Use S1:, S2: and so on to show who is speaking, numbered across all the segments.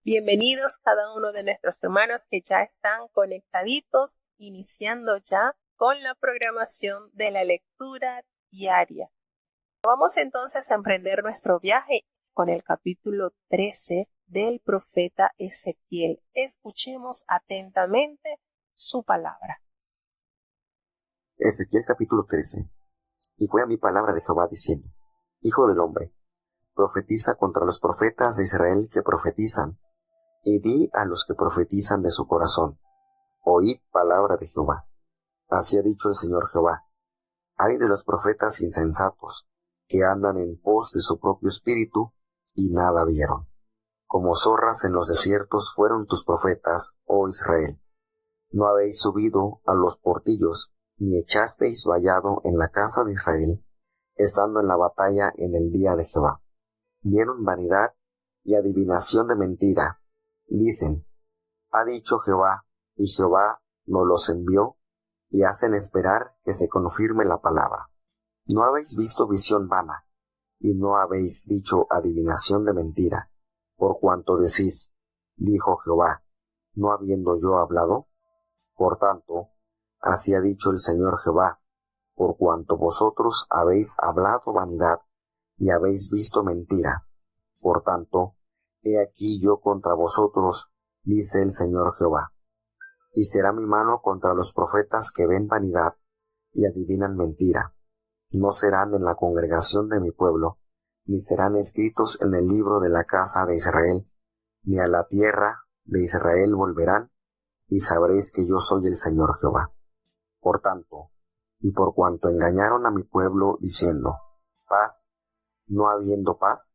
S1: Bienvenidos cada uno de nuestros hermanos que ya están conectaditos, iniciando ya con la programación de la lectura diaria. Vamos entonces a emprender nuestro viaje con el capítulo 13 del profeta Ezequiel. Escuchemos atentamente su palabra.
S2: Ezequiel capítulo 13. Y fue a mí palabra de Jehová diciendo: Hijo del hombre, profetiza contra los profetas de Israel que profetizan, y di a los que profetizan de su corazón: Oíd palabra de Jehová. Así ha dicho el Señor Jehová: Ay de los profetas insensatos, que andan en pos de su propio espíritu, y nada vieron. Como zorras en los desiertos fueron tus profetas, oh Israel. No habéis subido a los portillos, ni echasteis vallado en la casa de Israel, estando en la batalla en el día de Jehová. Vieron vanidad y adivinación de mentira. Dicen: ha dicho Jehová, y Jehová nos los envió, y hacen esperar que se confirme la palabra. No habéis visto visión vana, y no habéis dicho adivinación de mentira, por cuanto decís: dijo Jehová, no habiendo yo hablado. Por tanto, así ha dicho el Señor Jehová: por cuanto vosotros habéis hablado vanidad, y habéis visto mentira, por tanto, he aquí yo contra vosotros, dice el Señor Jehová. Y será mi mano contra los profetas que ven vanidad y adivinan mentira. No serán en la congregación de mi pueblo, ni serán escritos en el libro de la casa de Israel, ni a la tierra de Israel volverán, y sabréis que yo soy el Señor Jehová. Por tanto, y por cuanto engañaron a mi pueblo diciendo: paz, no habiendo paz,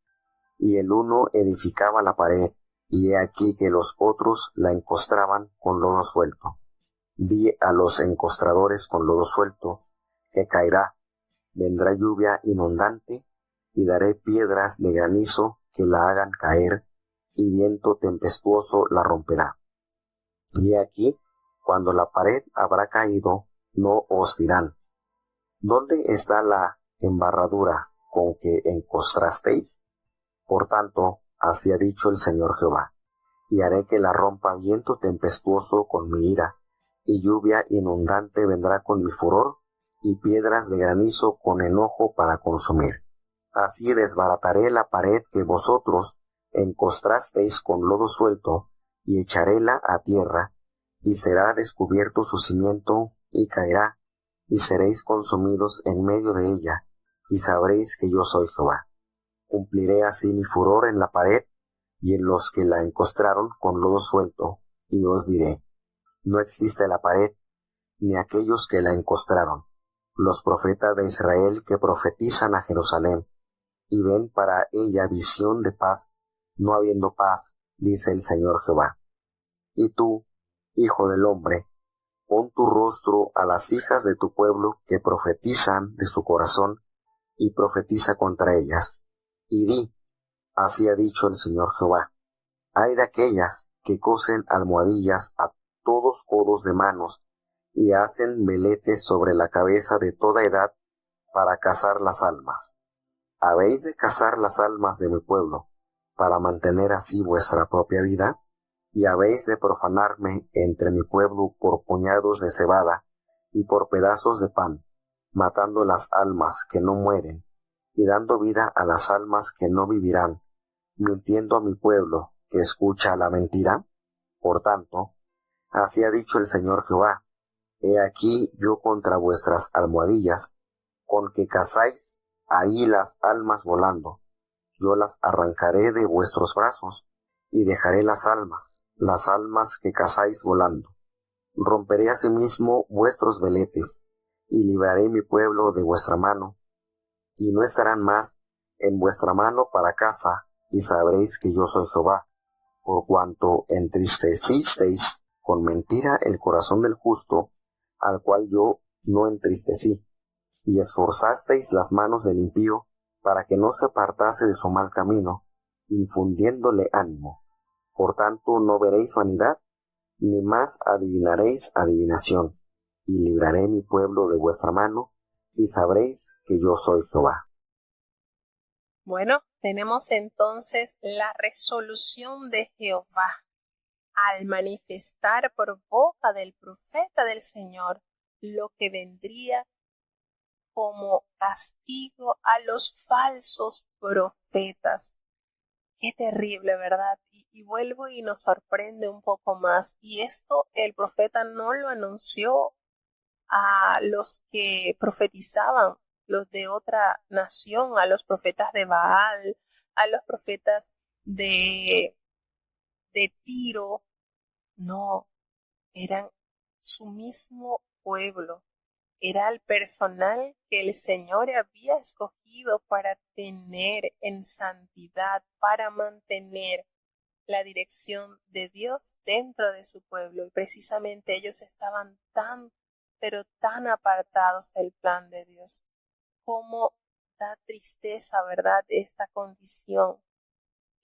S2: y el uno edificaba la pared, y he aquí que los otros la encostraban con lodo suelto. Di a los encostradores con lodo suelto, que caerá, vendrá lluvia inundante, y daré piedras de granizo que la hagan caer, y viento tempestuoso la romperá. Y he aquí, cuando la pared habrá caído, no os dirán: ¿dónde está la embarradura con que encostrasteis? Por tanto, así ha dicho el Señor Jehová: y haré que la rompa viento tempestuoso con mi ira, y lluvia inundante vendrá con mi furor, y piedras de granizo con enojo para consumir. Así desbarataré la pared que vosotros encostrasteis con lodo suelto, y echaréla a tierra, y será descubierto su cimiento, y caerá, y seréis consumidos en medio de ella, y sabréis que yo soy Jehová. Cumpliré así mi furor en la pared, y en los que la encostraron con lodo suelto, y os diré: no existe la pared, ni aquellos que la encostraron, los profetas de Israel que profetizan a Jerusalén, y ven para ella visión de paz, no habiendo paz, dice el Señor Jehová. Y tú, hijo del hombre, pon tu rostro a las hijas de tu pueblo que profetizan de su corazón, y profetiza contra ellas, y di: así ha dicho el Señor Jehová: hay de aquellas que cosen almohadillas a todos codos de manos, y hacen veletes sobre la cabeza de toda edad para cazar las almas. ¿Habéis de cazar las almas de mi pueblo, para mantener así vuestra propia vida? ¿Y habéis de profanarme entre mi pueblo por puñados de cebada y por pedazos de pan, matando las almas que no mueren, y dando vida a las almas que no vivirán, mintiendo a mi pueblo que escucha la mentira? Por tanto, así ha dicho el Señor Jehová: he aquí yo contra vuestras almohadillas, con que cazáis ahí las almas volando. Yo las arrancaré de vuestros brazos, y dejaré las almas que cazáis volando. Romperé asimismo vuestros veletes, y libraré mi pueblo de vuestra mano, y no estarán más en vuestra mano para caza, y sabréis que yo soy Jehová, por cuanto entristecisteis con mentira el corazón del justo, al cual yo no entristecí, y esforzasteis las manos del impío, para que no se apartase de su mal camino, infundiéndole ánimo. Por tanto no veréis vanidad, ni más adivinaréis adivinación, y libraré mi pueblo de vuestra mano, y sabréis que yo soy Jehová.
S1: Bueno, tenemos entonces la resolución de Jehová al manifestar por boca del profeta del Señor lo que vendría como castigo a los falsos profetas. Qué terrible, ¿verdad? Y vuelvo y nos sorprende un poco más. Y esto el profeta no lo anunció a los que profetizaban, los de otra nación, a los profetas de Baal, a los profetas de, de Tiro. No, eran su mismo pueblo. Era el personal que el Señor había escogido para tener en santidad, para mantener la dirección de Dios dentro de su pueblo. Y precisamente ellos estaban tan, pero tan apartados del plan de Dios. Cómo da tristeza, ¿verdad?, esta condición,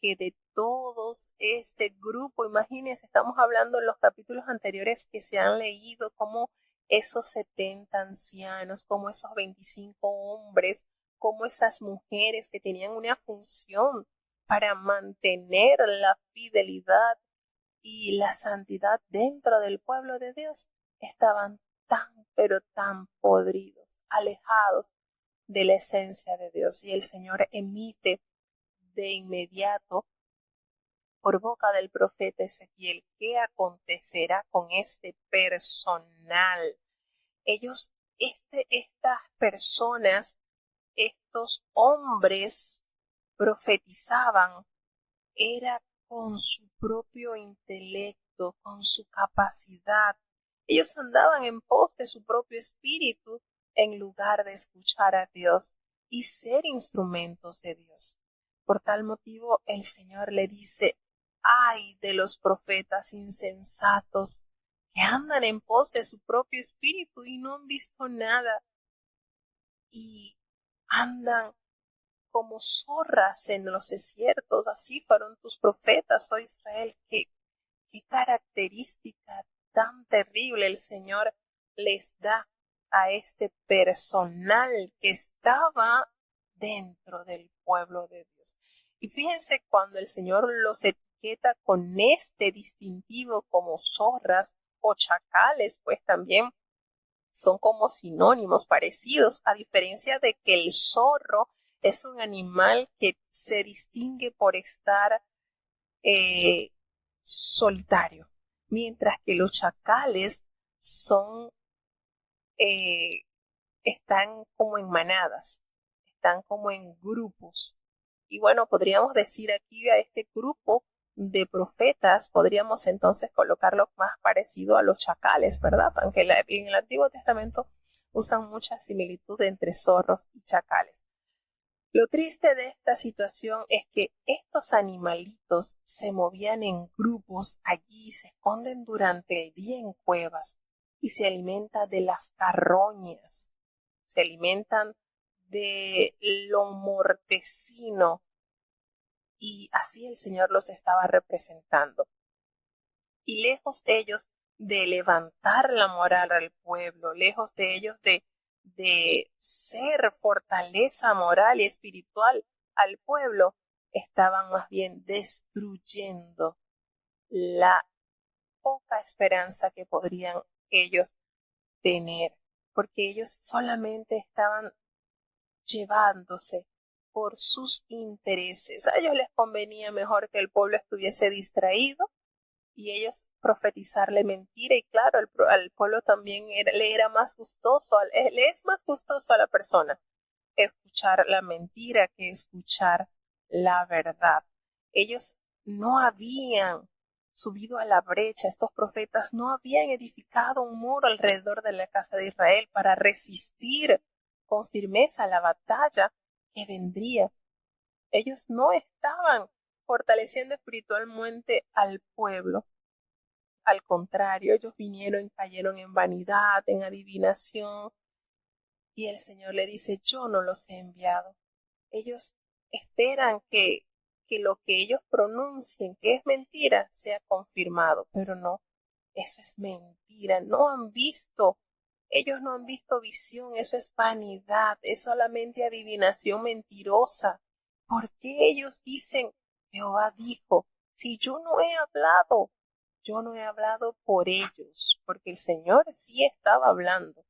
S1: que de todos este grupo, imagínense, estamos hablando en los capítulos anteriores que se han leído, como esos 70 ancianos, como esos 25 hombres, como esas mujeres que tenían una función para mantener la fidelidad y la santidad dentro del pueblo de Dios, estaban tan, pero tan podridos, alejados de la esencia de Dios. Y el Señor emite de inmediato por boca del profeta Ezequiel qué acontecerá con este personal. Ellos, estas personas, estos hombres profetizaban, era con su propio intelecto, con su capacidad. Ellos andaban en pos de su propio espíritu en lugar de escuchar a Dios y ser instrumentos de Dios. Por tal motivo el Señor le dice: ay de los profetas insensatos que andan en pos de su propio espíritu y no han visto nada, y andan como zorras en los desiertos. Así fueron tus profetas, oh Israel. Qué característica tan terrible el Señor les da a este personal que estaba dentro del pueblo de Dios. Y fíjense, cuando el Señor los etiqueta con este distintivo como zorras o chacales, pues también son como sinónimos parecidos, a diferencia de que el zorro es un animal que se distingue por estar solitario, mientras que los chacales son, eh, están como en manadas, están como en grupos. Y bueno, podríamos decir aquí a este grupo de profetas, podríamos entonces colocarlo más parecido a los chacales, ¿verdad? Aunque en el Antiguo Testamento usan mucha similitud entre zorros y chacales. Lo triste de esta situación es que estos animalitos se movían en grupos allí, se esconden durante el día en cuevas y se alimentan de las carroñas, se alimentan de lo mortecino, y así el Señor los estaba representando. Y lejos de ellos de levantar la moral al pueblo, lejos de ellos de ser fortaleza moral y espiritual al pueblo, estaban más bien destruyendo la poca esperanza que podrían ellos tener, porque ellos solamente estaban llevándose por sus intereses. A ellos les convenía mejor que el pueblo estuviese distraído y ellos profetizarle mentira, y claro, al pueblo también le era más gustoso, le es más gustoso a la persona escuchar la mentira que escuchar la verdad. Ellos no habían subido a la brecha, estos profetas no habían edificado un muro alrededor de la casa de Israel para resistir con firmeza la batalla que vendría. Ellos no estaban fortaleciendo espiritualmente al pueblo. Al contrario, ellos vinieron y cayeron en vanidad, en adivinación, y el Señor le dice: yo no los he enviado. Ellos esperan que lo que ellos pronuncien que es mentira sea confirmado, pero no, eso es mentira. Ellos no han visto visión, eso es vanidad, es solamente adivinación mentirosa. ¿Por qué ellos dicen, Jehová dijo, si yo no he hablado por ellos? Porque el Señor sí estaba hablando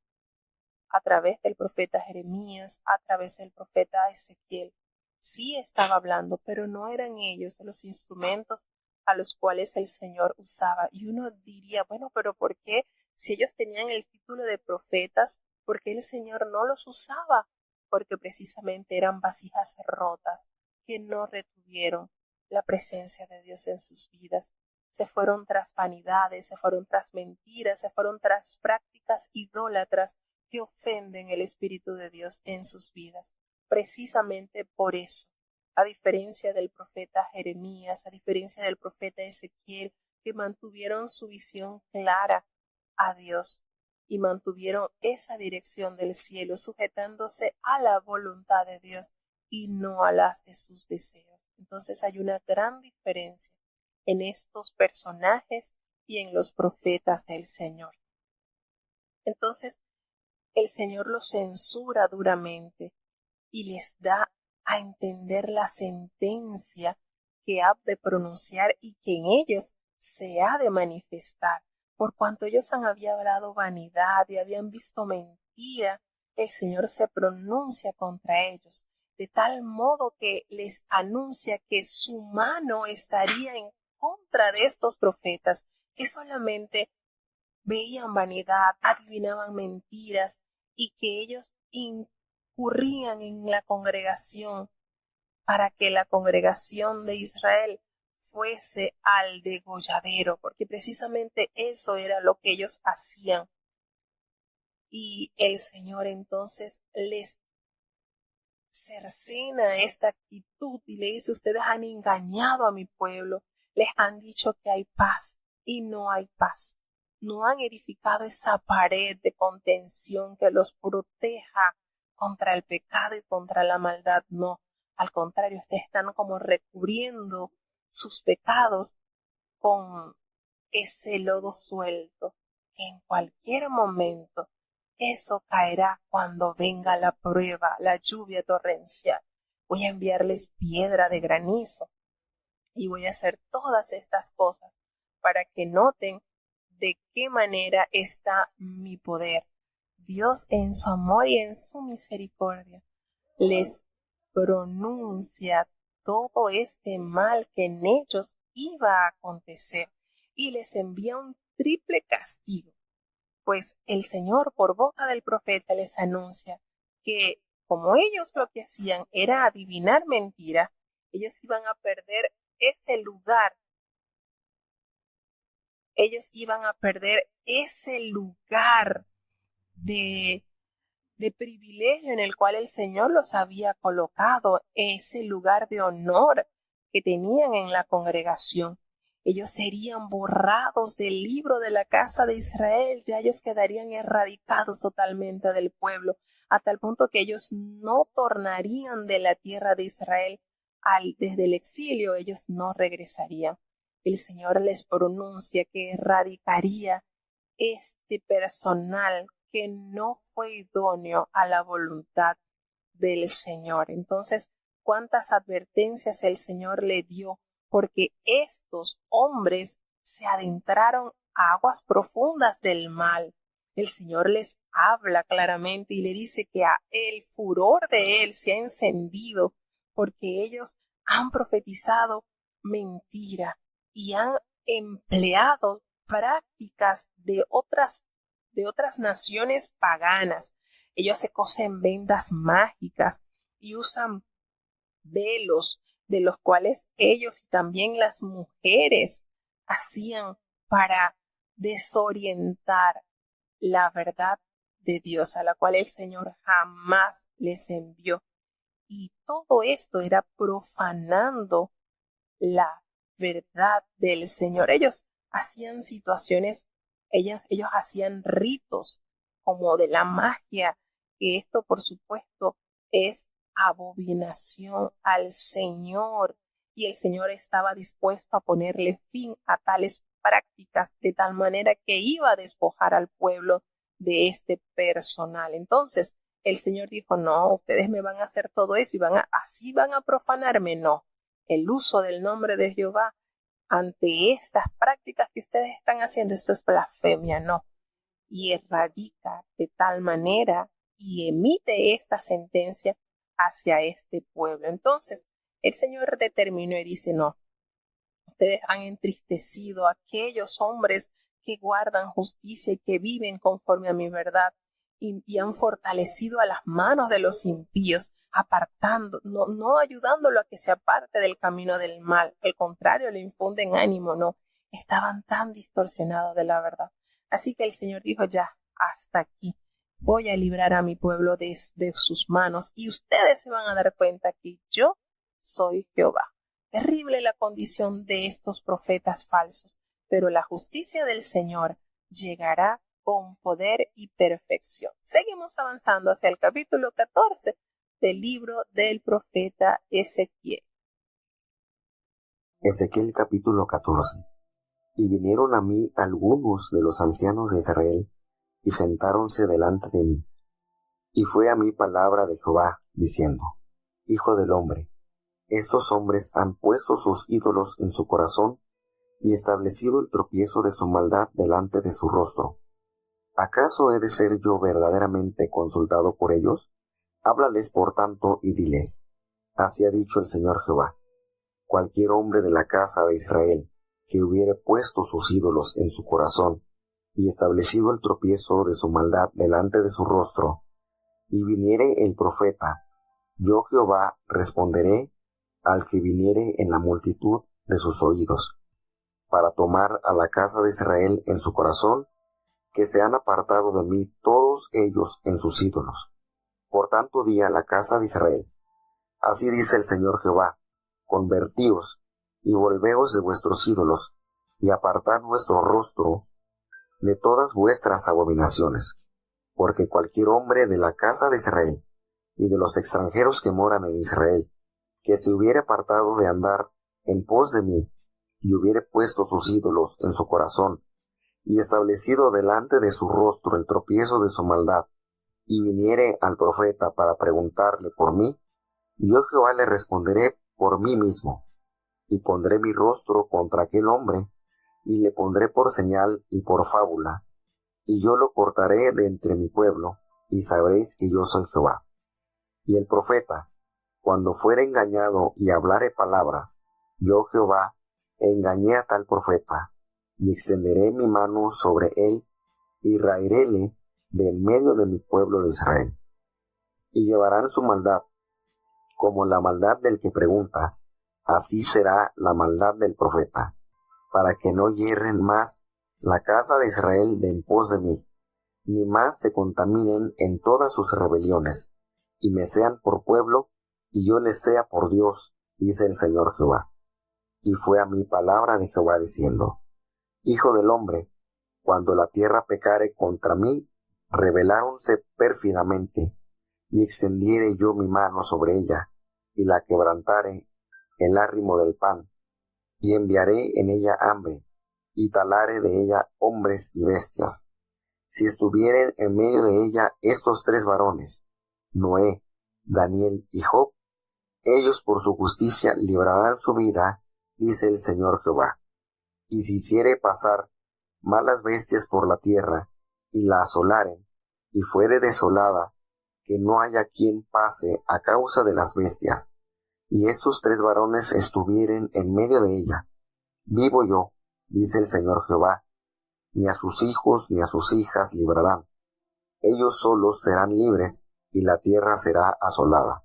S1: a través del profeta Jeremías, a través del profeta Ezequiel. Sí estaba hablando, pero no eran ellos los instrumentos a los cuales el Señor usaba. Y uno diría, bueno, pero ¿por qué si ellos tenían el título de profetas, por qué el Señor no los usaba? Porque precisamente eran vasijas rotas que no retuvieron la presencia de Dios en sus vidas. Se fueron tras vanidades, se fueron tras mentiras, se fueron tras prácticas idólatras que ofenden el Espíritu de Dios en sus vidas. Precisamente por eso, a diferencia del profeta Jeremías, a diferencia del profeta Ezequiel, que mantuvieron su visión clara a Dios y mantuvieron esa dirección del cielo, sujetándose a la voluntad de Dios y no a las de sus deseos. Entonces hay una gran diferencia en estos personajes y en los profetas del Señor. Entonces, el Señor los censura duramente y les da a entender la sentencia que ha de pronunciar y que en ellos se ha de manifestar. Por cuanto ellos han hablado vanidad y habían visto mentira, el Señor se pronuncia contra ellos, de tal modo que les anuncia que su mano estaría en contra de estos profetas, que solamente veían vanidad, adivinaban mentiras y que ellos incurrían en la congregación para que la congregación de Israel fuese al degolladero, porque precisamente eso era lo que ellos hacían. Y el Señor entonces les cercena esta actitud y le dice, ustedes han engañado a mi pueblo, les han dicho que hay paz y no hay paz. No han edificado esa pared de contención que los proteja contra el pecado y contra la maldad. No, al contrario, ustedes están como recubriendo sus pecados con ese lodo suelto, que en cualquier momento eso caerá cuando venga la prueba, la lluvia torrencial. Voy a enviarles piedra de granizo y voy a hacer todas estas cosas para que noten de qué manera está mi poder. Dios en su amor y en su misericordia les pronuncia todo este mal que en ellos iba a acontecer y les envía un triple castigo. Pues el Señor por boca del profeta les anuncia que como ellos lo que hacían era adivinar mentira, ellos iban a perder ese lugar. Ellos iban a perder ese lugar de privilegio en el cual el Señor los había colocado, ese lugar de honor que tenían en la congregación. Ellos serían borrados del libro de la casa de Israel, ya ellos quedarían erradicados totalmente del pueblo, a tal punto que ellos no tornarían de la tierra de Israel desde el exilio, ellos no regresarían. El Señor les pronuncia que erradicaría este personal que no fue idóneo a la voluntad del Señor. Entonces, ¿cuántas advertencias el Señor le dio? Porque estos hombres se adentraron a aguas profundas del mal. El Señor les habla claramente y le dice que el furor de Él se ha encendido porque ellos han profetizado mentira y han empleado prácticas de otras naciones paganas. Ellos se cosen vendas mágicas y usan velos de los cuales ellos y también las mujeres hacían para desorientar la verdad de Dios, a la cual el Señor jamás les envió. Y todo esto era profanando la verdad del Señor. Ellos hacían situaciones, ellos hacían ritos como de la magia, que esto por supuesto es abominación al Señor, y el Señor estaba dispuesto a ponerle fin a tales prácticas de tal manera que iba a despojar al pueblo de este personal. Entonces, el Señor dijo, no, ustedes me van a hacer todo eso y así van a profanarme. No, el uso del nombre de Jehová ante estas prácticas que ustedes están haciendo, esto es blasfemia, no. Y erradica de tal manera y emite esta sentencia hacia este pueblo. Entonces, el Señor determinó y dice, no, ustedes han entristecido a aquellos hombres que guardan justicia y que viven conforme a mi verdad y han fortalecido a las manos de los impíos, apartando, no ayudándolo a que se aparte del camino del mal, al contrario, le infunden ánimo, no, estaban tan distorsionados de la verdad. Así que el Señor dijo, ya, hasta aquí, voy a librar a mi pueblo de sus manos y ustedes se van a dar cuenta que yo soy Jehová. Terrible la condición de estos profetas falsos, pero la justicia del Señor llegará con poder y perfección. Seguimos avanzando hacia el capítulo 14 del libro del profeta Ezequiel.
S2: Ezequiel capítulo 14. Y vinieron a mí algunos de los ancianos de Israel, y sentáronse delante de mí. Y fue a mí palabra de Jehová, diciendo, Hijo del hombre, estos hombres han puesto sus ídolos en su corazón, y establecido el tropiezo de su maldad delante de su rostro. ¿Acaso he de ser yo verdaderamente consultado por ellos? Háblales por tanto y diles, así ha dicho el Señor Jehová, cualquier hombre de la casa de Israel, que hubiere puesto sus ídolos en su corazón, y establecido el tropiezo de su maldad delante de su rostro, y viniere el profeta, yo Jehová responderé al que viniere en la multitud de sus oídos, para tomar a la casa de Israel en su corazón, que se han apartado de mí todos ellos en sus ídolos. Por tanto di a la casa de Israel, así dice el Señor Jehová, convertíos, y volveos de vuestros ídolos, y apartad vuestro rostro de todas vuestras abominaciones, porque cualquier hombre de la casa de Israel, y de los extranjeros que moran en Israel, que se hubiere apartado de andar en pos de mí, y hubiere puesto sus ídolos en su corazón, y establecido delante de su rostro el tropiezo de su maldad, y viniere al profeta para preguntarle por mí, yo Jehová le responderé por mí mismo, y pondré mi rostro contra aquel hombre, y le pondré por señal y por fábula, y yo lo cortaré de entre mi pueblo, y sabréis que yo soy Jehová. Y el profeta, cuando fuere engañado y hablare palabra, yo Jehová engañé a tal profeta, y extenderé mi mano sobre él, y raeréle de en medio de mi pueblo de Israel. Y llevarán su maldad, como la maldad del que pregunta, así será la maldad del profeta, para que no yerren más la casa de Israel de en pos de mí, ni más se contaminen en todas sus rebeliones, y me sean por pueblo, y yo les sea por Dios, dice el Señor Jehová. Y fue a mí palabra de Jehová diciendo, Hijo del hombre, cuando la tierra pecare contra mí, rebeláronse pérfidamente, y extendiere yo mi mano sobre ella, y la quebrantare el arrimo del pan, y enviaré en ella hambre, y talare de ella hombres y bestias. Si estuvieren en medio de ella estos tres varones, Noé, Daniel y Job, ellos por su justicia librarán su vida, dice el Señor Jehová. Y si hiciere pasar malas bestias por la tierra, y la asolaren, y fuere desolada, que no haya quien pase a causa de las bestias, y estos tres varones estuvieren en medio de ella, vivo yo, dice el Señor Jehová, ni a sus hijos ni a sus hijas librarán, ellos solos serán libres, y la tierra será asolada.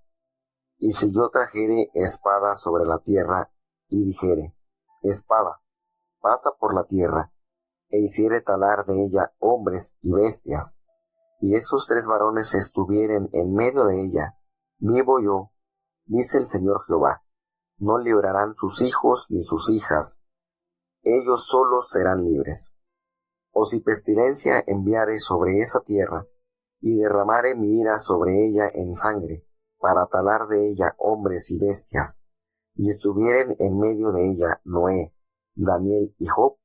S2: Y si yo trajere espada sobre la tierra, y dijere, espada, pasa por la tierra, e hiciere talar de ella hombres y bestias, y esos tres varones estuvieren en medio de ella, vivo yo, dice el Señor Jehová, no librarán sus hijos ni sus hijas, ellos solos serán libres. O si pestilencia enviare sobre esa tierra, y derramare mi ira sobre ella en sangre, para talar de ella hombres y bestias, y estuvieren en medio de ella Noé, Daniel y Job,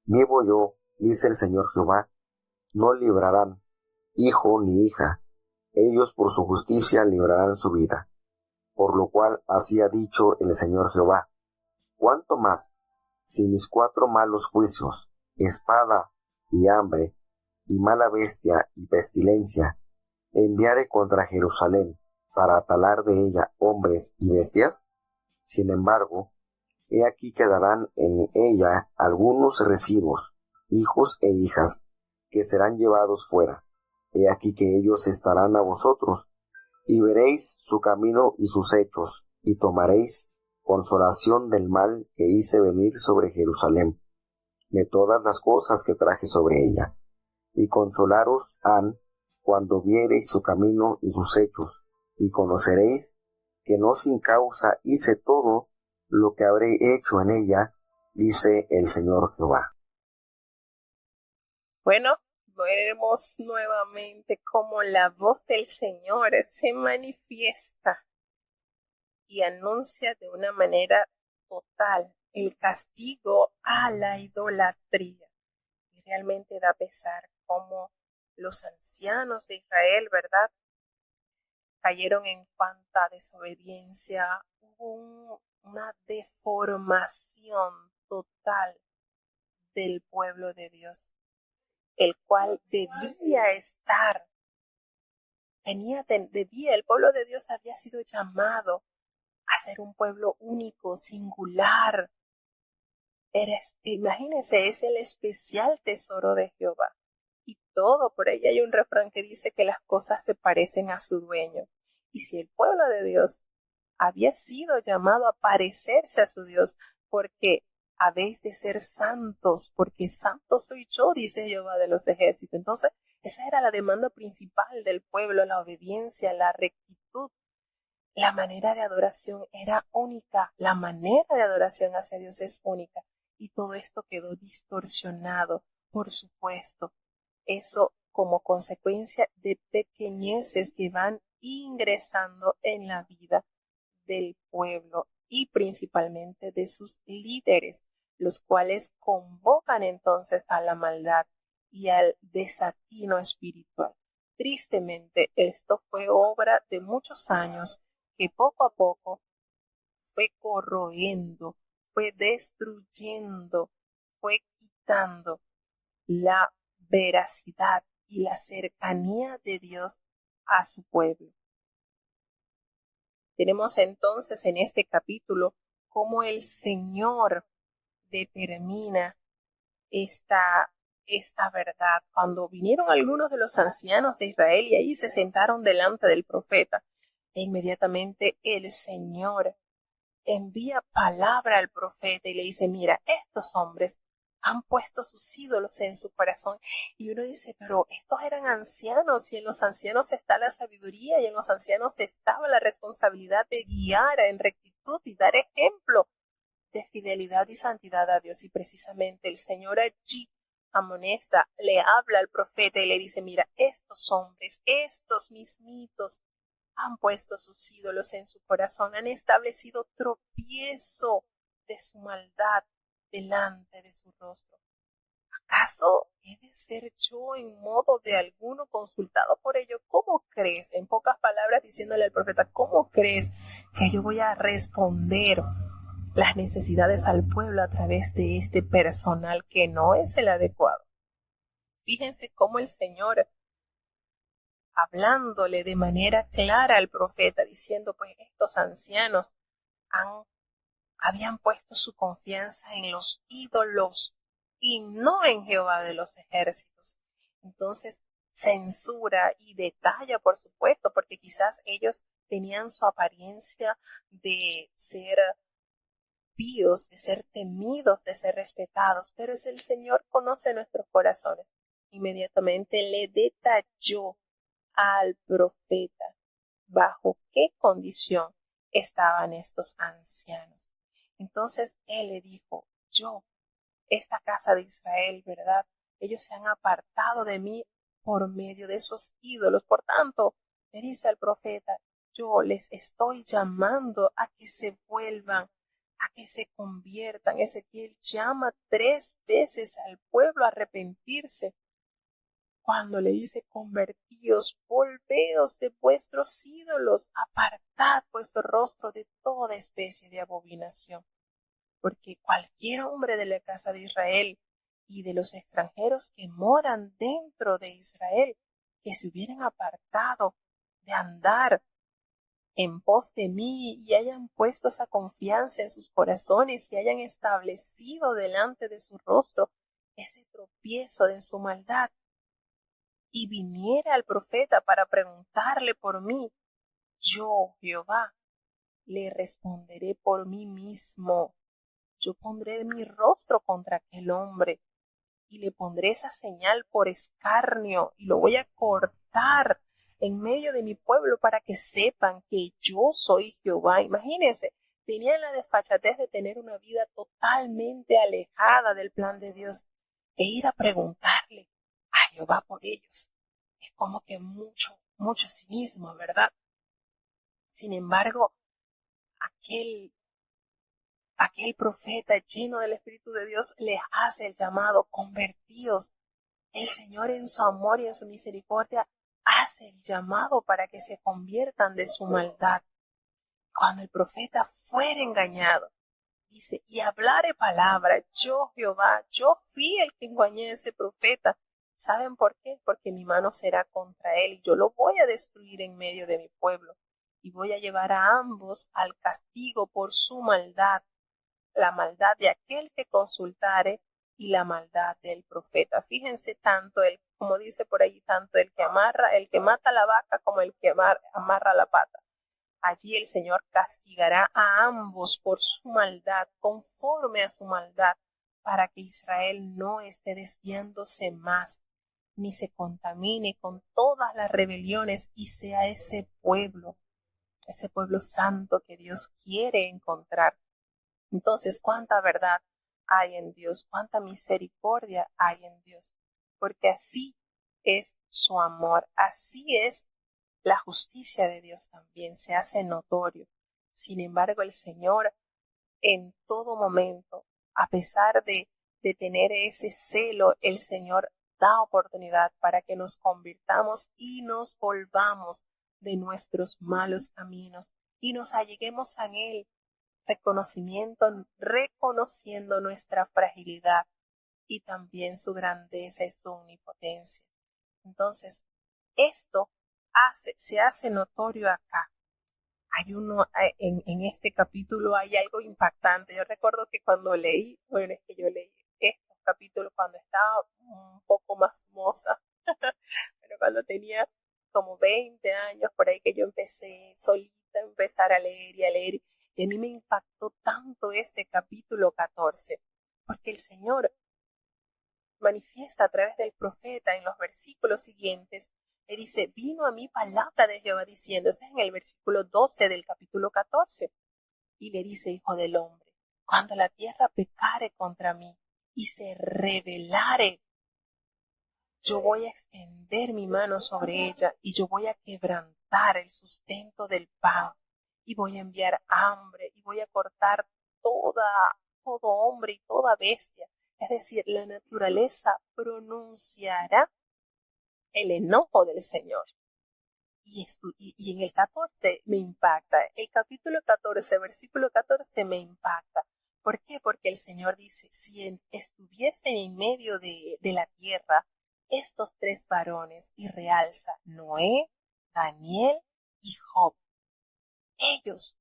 S2: vivo yo, dice el Señor Jehová, no librarán hijo ni hija, ellos por su justicia librarán su vida. Por lo cual así ha dicho el Señor Jehová: ¿cuánto más, si mis 4 malos juicios, espada y hambre, y mala bestia y pestilencia, enviare contra Jerusalén para talar de ella hombres y bestias? Sin embargo, he aquí quedarán en ella algunos residuos, hijos e hijas, que serán llevados fuera. He aquí que ellos estarán a vosotros, y veréis su camino y sus hechos, y tomaréis consolación del mal que hice venir sobre Jerusalén, de todas las cosas que traje sobre ella. Y consolaros han cuando viereis su camino y sus hechos, y conoceréis que no sin causa hice todo lo que habré hecho en ella, dice el Señor Jehová.
S1: Bueno, vemos nuevamente cómo la voz del Señor se manifiesta y anuncia de una manera total el castigo a la idolatría. Y realmente da pesar cómo los ancianos de Israel, ¿verdad?, cayeron en cuanta desobediencia. Hubo una deformación total del pueblo de Dios, el cual debía estar, el pueblo de Dios había sido llamado a ser un pueblo único, singular. Imagínense, es el especial tesoro de Jehová. Y todo, por ahí hay un refrán que dice que las cosas se parecen a su dueño. Y si el pueblo de Dios había sido llamado a parecerse a su Dios, porque habéis de ser santos, porque santo soy yo, dice Jehová de los ejércitos. Entonces, esa era la demanda principal del pueblo, la obediencia, la rectitud. La manera de adoración era única, la manera de adoración hacia Dios es única. Y todo esto quedó distorsionado, por supuesto. Eso como consecuencia de pequeñeces que van ingresando en la vida del pueblo y principalmente de sus líderes, los cuales convocan entonces a la maldad y al desatino espiritual. Tristemente, esto fue obra de muchos años que poco a poco fue corroyendo, fue destruyendo, fue quitando la veracidad y la cercanía de Dios a su pueblo. Tenemos entonces en este capítulo cómo el Señor determina esta verdad. Cuando vinieron algunos de los ancianos de Israel y ahí se sentaron delante del profeta, e inmediatamente el Señor envía palabra al profeta y le dice: mira, estos hombres han puesto sus ídolos en su corazón. Y uno dice: pero estos eran ancianos, y en los ancianos está la sabiduría, y en los ancianos estaba la responsabilidad de guiar en rectitud y dar ejemplo de fidelidad y santidad a Dios. Y precisamente el Señor allí amonesta, le habla al profeta y le dice: mira, estos hombres, estos mismitos, han puesto sus ídolos en su corazón, han establecido tropiezo de su maldad delante de su rostro. ¿Acaso he de ser yo en modo de alguno consultado por ello? ¿Cómo crees? En pocas palabras, diciéndole al profeta: ¿cómo crees que yo voy a responder las necesidades al pueblo a través de este personal que no es el adecuado? Fíjense cómo el Señor, hablándole de manera clara al profeta, diciendo: pues estos ancianos habían puesto su confianza en los ídolos y no en Jehová de los ejércitos. Entonces censura y detalla, por supuesto, porque quizás ellos tenían su apariencia de ser píos, de ser temidos, de ser respetados, pero es el Señor conoce nuestros corazones. Inmediatamente le detalló al profeta bajo qué condición estaban estos ancianos. Entonces él le dijo: esta casa de Israel, ¿verdad? Ellos se han apartado de mí por medio de esos ídolos. Por tanto, le dice al profeta: yo les estoy llamando a que se vuelvan, a que se conviertan. Ezequiel llama 3 veces al pueblo a arrepentirse. cuando le dice: convertíos, volveos de vuestros ídolos, apartad vuestro rostro de toda especie de abominación. Porque cualquier hombre de la casa de Israel y de los extranjeros que moran dentro de Israel, que se hubieran apartado de andar en pos de mí y hayan puesto esa confianza en sus corazones y hayan establecido delante de su rostro ese tropiezo de su maldad, y viniera al profeta para preguntarle por mí, yo, Jehová, le responderé por mí mismo. Yo pondré mi rostro contra aquel hombre y le pondré esa señal por escarnio y lo voy a cortar en medio de mi pueblo para que sepan que yo soy Jehová. Imagínense, tenían la desfachatez de tener una vida totalmente alejada del plan de Dios e ir a preguntarle a Jehová por ellos. Es como que mucho cinismo, ¿verdad? Sin embargo, aquel profeta lleno del Espíritu de Dios les hace el llamado: convertíos. El Señor, en su amor y en su misericordia, hace el llamado para que se conviertan de su maldad. Cuando el profeta fuera engañado, dice: y hablare palabra, yo Jehová, yo fui el que engañé a ese profeta. ¿Saben por qué? Porque mi mano será contra él y yo lo voy a destruir en medio de mi pueblo y voy a llevar a ambos al castigo por su maldad, la maldad de aquel que consultare y la maldad del profeta. Fíjense, tanto como dice por ahí, tanto el que mata la vaca como el que amarra la pata. Allí el Señor castigará a ambos por su maldad, conforme a su maldad, para que Israel no esté desviándose más, ni se contamine con todas las rebeliones y sea ese pueblo santo que Dios quiere encontrar. Entonces, ¿cuánta verdad hay en Dios? ¿Cuánta misericordia hay en Dios? Porque así es su amor, así es la justicia de Dios también, se hace notorio. Sin embargo, el Señor en todo momento, a pesar de tener ese celo, el Señor da oportunidad para que nos convirtamos y nos volvamos de nuestros malos caminos y nos alleguemos a Él, reconociendo nuestra fragilidad y también su grandeza y su omnipotencia. Entonces, esto se hace notorio acá. En este capítulo hay algo impactante. Yo recuerdo que cuando yo leí estos capítulos cuando estaba un poco más moza, pero cuando tenía como 20 años, por ahí, que yo empecé solita a empezar a leer y a leer, y a mí me impactó tanto este capítulo 14, porque el Señor manifiesta a través del profeta en los versículos siguientes. Le dice: vino a mí palabra de Jehová diciendo, eso es en el versículo 12 del capítulo 14, y le dice: hijo del hombre, cuando la tierra pecare contra mí y se rebelare, yo voy a extender mi mano sobre ella y yo voy a quebrantar el sustento del pan y voy a enviar hambre y voy a cortar todo hombre y toda bestia. Es decir, la naturaleza pronunciará el enojo del Señor. Y en el 14 me impacta. El capítulo 14, versículo 14 me impacta. ¿Por qué? Porque el Señor dice: si estuviesen en medio de la tierra estos tres varones, y realza Noé, Daniel y Job. Ellos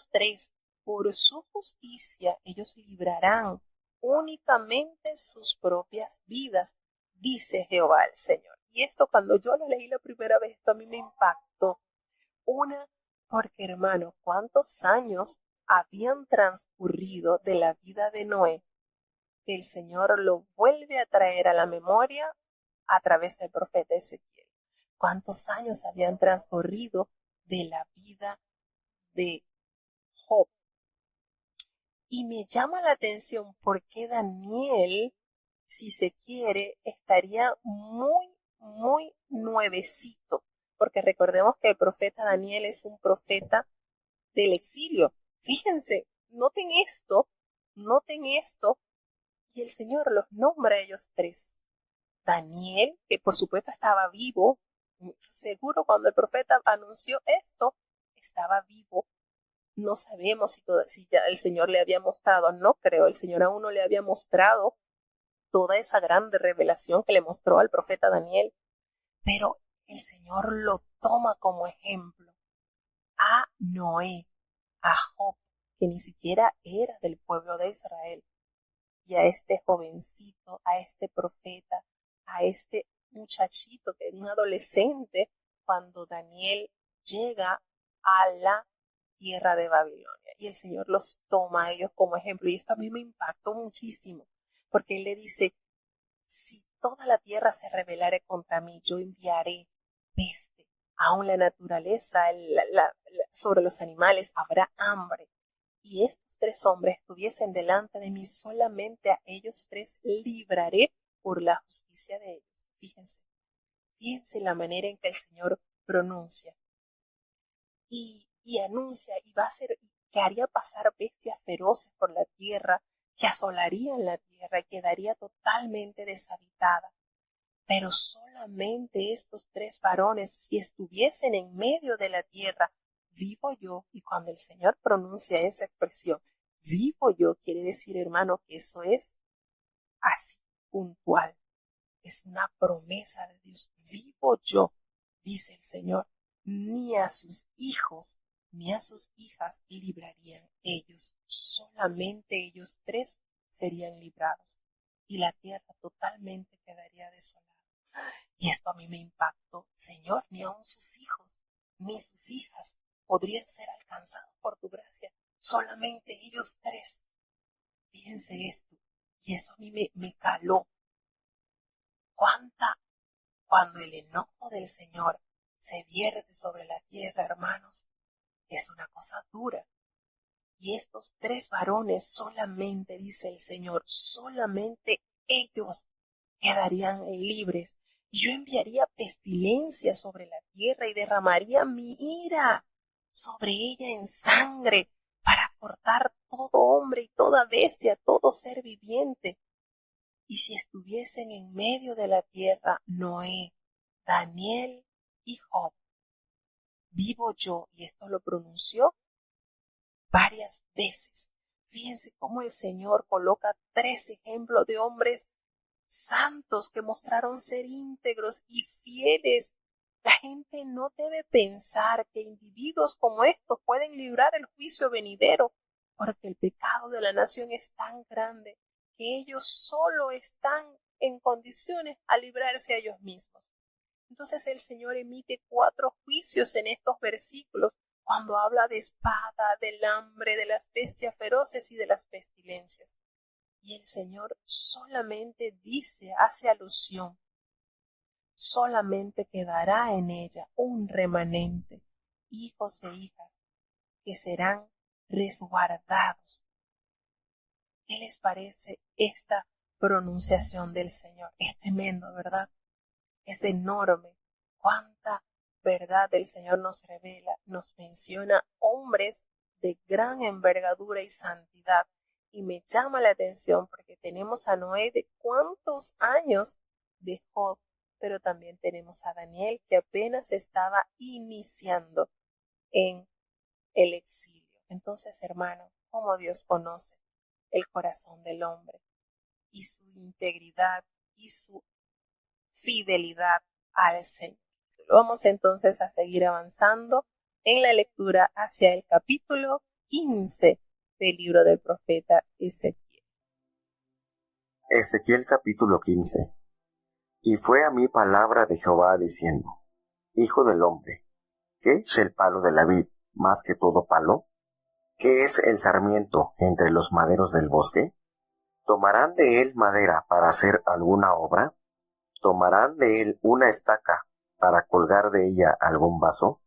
S1: tres, por su justicia, ellos librarán únicamente sus propias vidas, dice Jehová el Señor. Y esto, cuando yo lo leí la primera vez, esto a mí me impactó. Porque, hermano, ¿cuántos años habían transcurrido de la vida de Noé? Que el Señor lo vuelve a traer a la memoria a través del profeta Ezequiel. ¿Cuántos años habían transcurrido de la vida de Job? Y me llama la atención porque Daniel, si se quiere, estaría muy nuevecito, porque recordemos que el profeta Daniel es un profeta del exilio. Fíjense, noten esto, y el Señor los nombra a ellos tres. Daniel, que por supuesto estaba vivo, seguro cuando el profeta anunció esto, estaba vivo. No sabemos si ya el Señor le había mostrado, no creo, el Señor aún no le había mostrado toda esa grande revelación que le mostró al profeta Daniel, pero el Señor lo toma como ejemplo a Noé, a Job, que ni siquiera era del pueblo de Israel, y a este jovencito, a este profeta, a este muchachito, que es un adolescente, cuando Daniel llega a la tierra de Babilonia. Y el Señor los toma a ellos como ejemplo. Y esto a mí me impactó muchísimo, porque Él le dice, si toda la tierra se rebelare contra mí, yo enviaré peste. Aún la naturaleza, sobre los animales, habrá hambre. Y estos 3 hombres estuviesen delante de mí, solamente a ellos 3 libraré por la justicia de ellos. Fíjense la manera en que el Señor pronuncia y anuncia, y va a ser que haría pasar bestias feroces por la tierra, que asolarían la tierra y quedaría totalmente deshabitada. Pero solamente estos 3 varones, si estuviesen en medio de la tierra, vivo yo. Y cuando el Señor pronuncia esa expresión, vivo yo, quiere decir, hermano, que eso es así, puntual. Es una promesa de Dios. Vivo yo, dice el Señor, ni a sus hijos ni a sus hijas librarían ellos. Solamente ellos 3 serían librados. Y la tierra totalmente quedaría desolada. Y esto a mí me impactó. Señor, ni aun sus hijos, ni sus hijas podrían ser alcanzados por tu gracia. Solamente ellos 3. Fíjense esto. Y eso a mí me caló. Cuando el enojo del Señor se vierte sobre la tierra, hermanos, es una cosa dura. Y estos 3 varones solamente, dice el Señor, solamente ellos quedarían libres. Y yo enviaría pestilencia sobre la tierra y derramaría mi ira sobre ella en sangre para cortar todo hombre y toda bestia, todo ser viviente. Y si estuviesen en medio de la tierra Noé, Daniel y Job, vivo yo, y esto lo pronunció varias veces. Fíjense cómo el Señor coloca 3 ejemplos de hombres santos que mostraron ser íntegros y fieles. La gente no debe pensar que individuos como estos pueden librar el juicio venidero, porque el pecado de la nación es tan grande que ellos solo están en condiciones a librarse a ellos mismos. Entonces el Señor emite 4 juicios en estos versículos cuando habla de espada, del hambre, de las bestias feroces y de las pestilencias. Y el Señor solamente dice, hace alusión, solamente quedará en ella un remanente, hijos e hijas, que serán resguardados. ¿Qué les parece esta pronunciación del Señor? Es tremendo, ¿verdad? Es enorme. Cuánta verdad el Señor nos revela, nos menciona hombres de gran envergadura y santidad. Y me llama la atención porque tenemos a Noé de cuántos años dejó, pero también tenemos a Daniel que apenas estaba iniciando en el exilio. Entonces, hermano, cómo Dios conoce el corazón del hombre y su integridad y su fidelidad al Señor. Vamos entonces a seguir avanzando en la lectura hacia el capítulo 15 del libro del profeta Ezequiel.
S2: Ezequiel capítulo 15. Y fue a mí palabra de Jehová diciendo, Hijo del hombre, ¿qué es el palo de la vid más que todo palo? ¿Qué es el sarmiento entre los maderos del bosque? ¿Tomarán de él madera para hacer alguna obra? ¿Tomarán de él una estaca para colgar de ella algún vaso?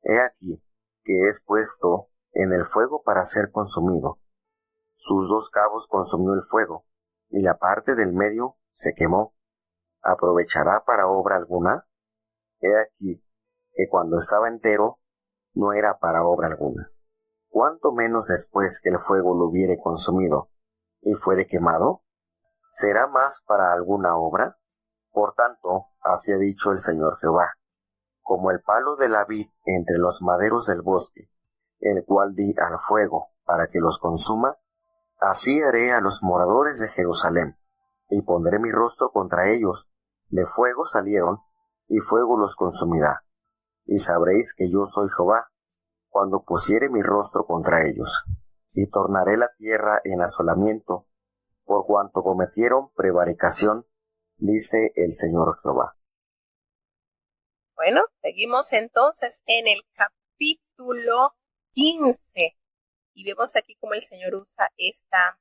S2: He aquí que es puesto en el fuego para ser consumido. Sus 2 cabos consumió el fuego, y la parte del medio se quemó. ¿Aprovechará para obra alguna? He aquí que cuando estaba entero no era para obra alguna. ¿Cuánto menos después que el fuego lo hubiere consumido y fuere quemado? ¿Será más para alguna obra? Por tanto, así ha dicho el Señor Jehová, como el palo de la vid entre los maderos del bosque, el cual di al fuego para que los consuma, así haré a los moradores de Jerusalén, y pondré mi rostro contra ellos. De fuego salieron, y fuego los consumirá. Y sabréis que yo soy Jehová, cuando pusiere mi rostro contra ellos. Y tornaré la tierra en asolamiento, por cuanto cometieron prevaricación, dice el Señor Jehová.
S1: Bueno, seguimos entonces en el capítulo 15 y vemos aquí cómo el Señor usa esta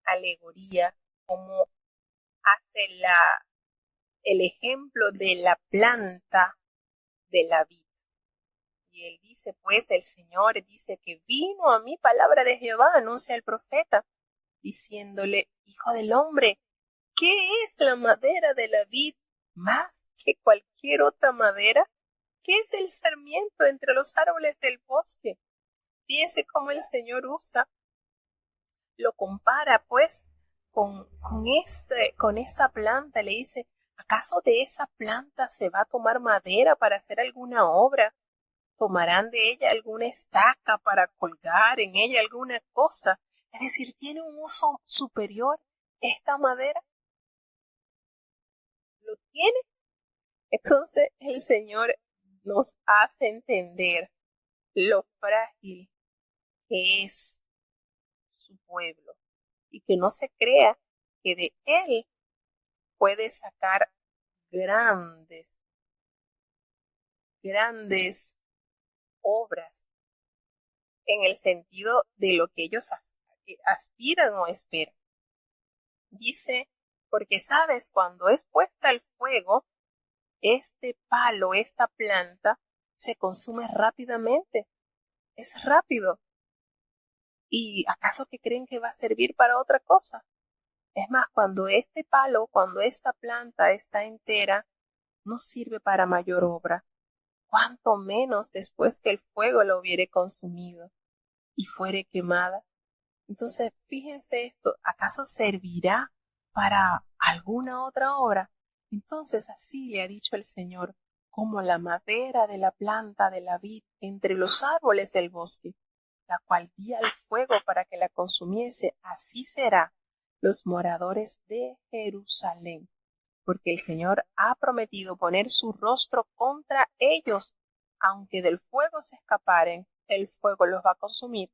S1: alegoría, cómo hace el ejemplo de la planta de la vid. Y él dice, pues el Señor dice que vino a mí palabra de Jehová, anuncia el profeta, diciéndole, hijo del hombre, ¿qué es la madera de la vid más que cualquier otra madera? ¿Qué es el sarmiento entre los árboles del bosque? Fíjense cómo el Señor lo compara pues con esta planta. Le dice, ¿acaso de esa planta se va a tomar madera para hacer alguna obra? ¿Tomarán de ella alguna estaca para colgar en ella alguna cosa? Es decir, ¿tiene un uso superior esta madera? ¿Lo tiene? Entonces el Señor nos hace entender lo frágil que es su pueblo y que no se crea que de él puede sacar grandes, grandes obras en el sentido de lo que ellos aspiran o esperan. Dice, porque sabes, cuando es puesta al fuego, este palo, esta planta, se consume rápidamente. Es rápido. ¿Y acaso que creen que va a servir para otra cosa? Es más, cuando este palo, cuando esta planta está entera, no sirve para mayor obra, cuanto menos después que el fuego la hubiere consumido y fuere quemada. Entonces, fíjense esto, ¿acaso servirá para alguna otra obra? Entonces así le ha dicho el Señor, como la madera de la planta de la vid entre los árboles del bosque, la cual di al fuego para que la consumiese, así será los moradores de Jerusalén, porque el Señor ha prometido poner su rostro contra ellos, aunque del fuego se escaparen, el fuego los va a consumir.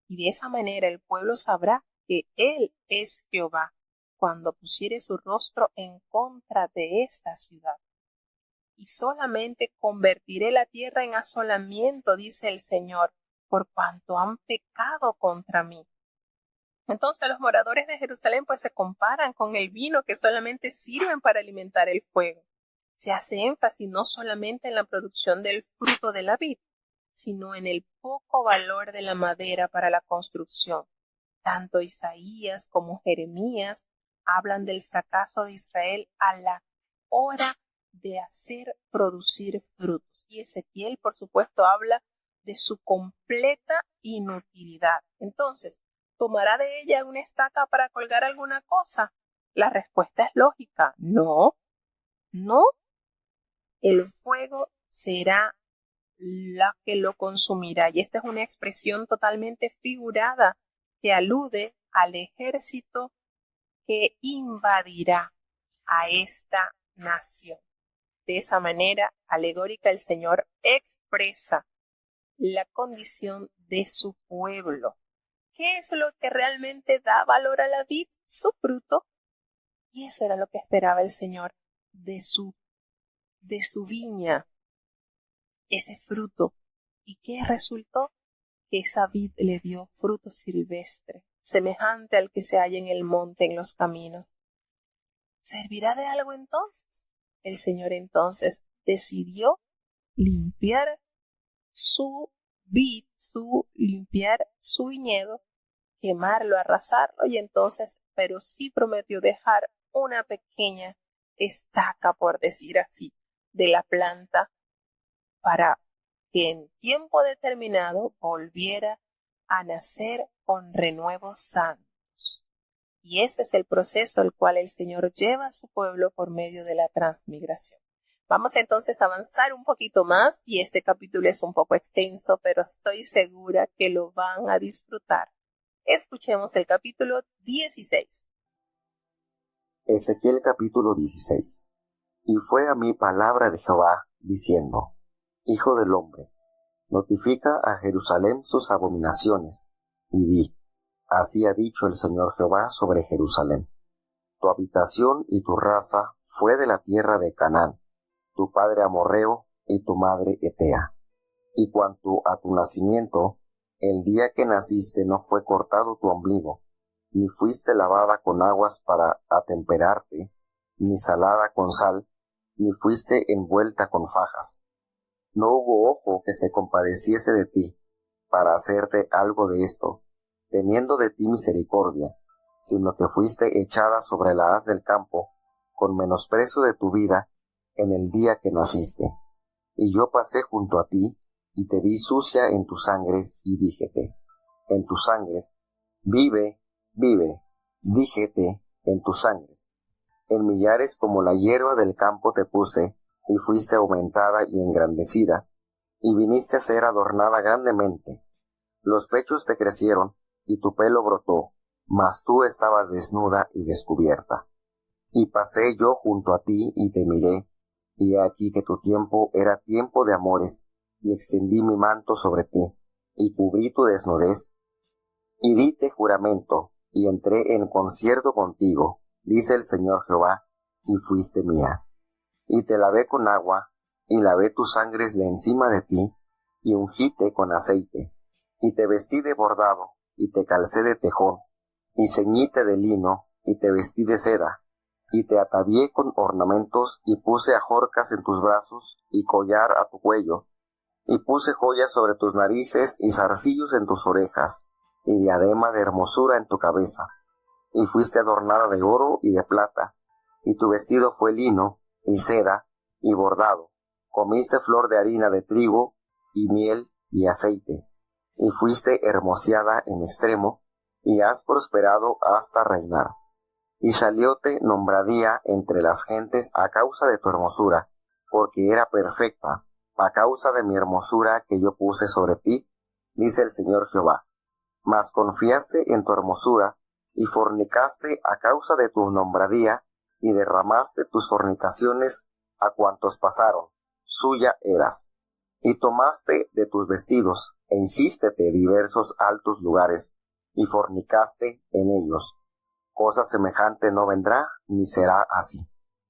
S1: Y de esa manera el pueblo sabrá que Él es Jehová, cuando pusiere su rostro en contra de esta ciudad. Y solamente convertiré la tierra en asolamiento, dice el Señor, por cuanto han pecado contra mí. Entonces los moradores de Jerusalén pues se comparan con el vino que solamente sirven para alimentar el fuego. Se hace énfasis no solamente en la producción del fruto de la vid, sino en el poco valor de la madera para la construcción. Tanto Isaías como Jeremías hablan del fracaso de Israel a la hora de hacer producir frutos. Y Ezequiel, por supuesto, habla de su completa inutilidad. Entonces, ¿tomará de ella una estaca para colgar alguna cosa? La respuesta es lógica. No, no. El fuego será la que lo consumirá. Y esta es una expresión totalmente figurada que alude al ejército que invadirá a esta nación. De esa manera alegórica el Señor expresa la condición de su pueblo. ¿Qué es lo que realmente da valor a la vid? Su fruto. Y eso era lo que esperaba el Señor de su viña, ese fruto. ¿Y qué resultó? Que esa vid le dio fruto silvestre, semejante al que se halla en el monte, en los caminos. ¿Servirá de algo entonces? El Señor entonces decidió limpiar su vid, limpiar su viñedo, quemarlo, arrasarlo, y entonces, pero sí prometió dejar una pequeña estaca, por decir así, de la planta para que en tiempo determinado volviera a nacer con renuevos santos. Y ese es el proceso el cual el Señor lleva a su pueblo por medio de la transmigración. Vamos entonces a avanzar un poquito más y este capítulo es un poco extenso, pero estoy segura que lo van a disfrutar. Escuchemos el capítulo 16.
S2: Ezequiel capítulo 16. Y fue a mí palabra de Jehová, diciendo: Hijo del hombre, notifica a Jerusalén sus abominaciones, y di: Así ha dicho el Señor Jehová sobre Jerusalén: Tu habitación y tu raza fue de la tierra de Canaán, tu padre amorreo y tu madre Etea. Y cuanto a tu nacimiento, el día que naciste no fue cortado tu ombligo, ni fuiste lavada con aguas para atemperarte, ni salada con sal, ni fuiste envuelta con fajas. No hubo ojo que se compadeciese de ti, para hacerte algo de esto, teniendo de ti misericordia, sino que fuiste echada sobre la haz del campo, con menosprecio de tu vida, en el día que naciste. Y yo pasé junto a ti, y te vi sucia en tus sangres, y díjete: En tus sangres, vive, vive, díjete, en tus sangres. En millares como la hierba del campo te puse, y fuiste aumentada y engrandecida, y viniste a ser adornada grandemente. Los pechos te crecieron, y tu pelo brotó, mas tú estabas desnuda y descubierta. Y pasé yo junto a ti, y te miré, y he aquí que tu tiempo era tiempo de amores, y extendí mi manto sobre ti, y cubrí tu desnudez, y dite juramento, y entré en concierto contigo, dice el Señor Jehová, y fuiste mía. Y te lavé con agua, y lavé tus sangres de encima de ti, y ungíte con aceite, y te vestí de bordado, y te calcé de tejón, y ceñíte de lino, y te vestí de seda, y te atavié con ornamentos, y puse ajorcas en tus brazos, y collar a tu cuello, y puse joyas sobre tus narices, y zarcillos en tus orejas, y diadema de hermosura en tu cabeza. Y fuiste adornada de oro y de plata, y tu vestido fue lino, y seda, y bordado. Comiste flor de harina de trigo, y miel, y aceite. Y fuiste hermoseada en extremo, y has prosperado hasta reinar. Y salióte nombradía entre las gentes a causa de tu hermosura, porque era perfecta, a causa de mi hermosura que yo puse sobre ti, dice el Señor Jehová. Mas confiaste en tu hermosura, y fornicaste a causa de tu nombradía, y derramaste tus fornicaciones a cuantos pasaron, suya eras. Y tomaste de tus vestidos, e hicístete diversos altos lugares, y fornicaste en ellos. Cosa semejante no vendrá, ni será así.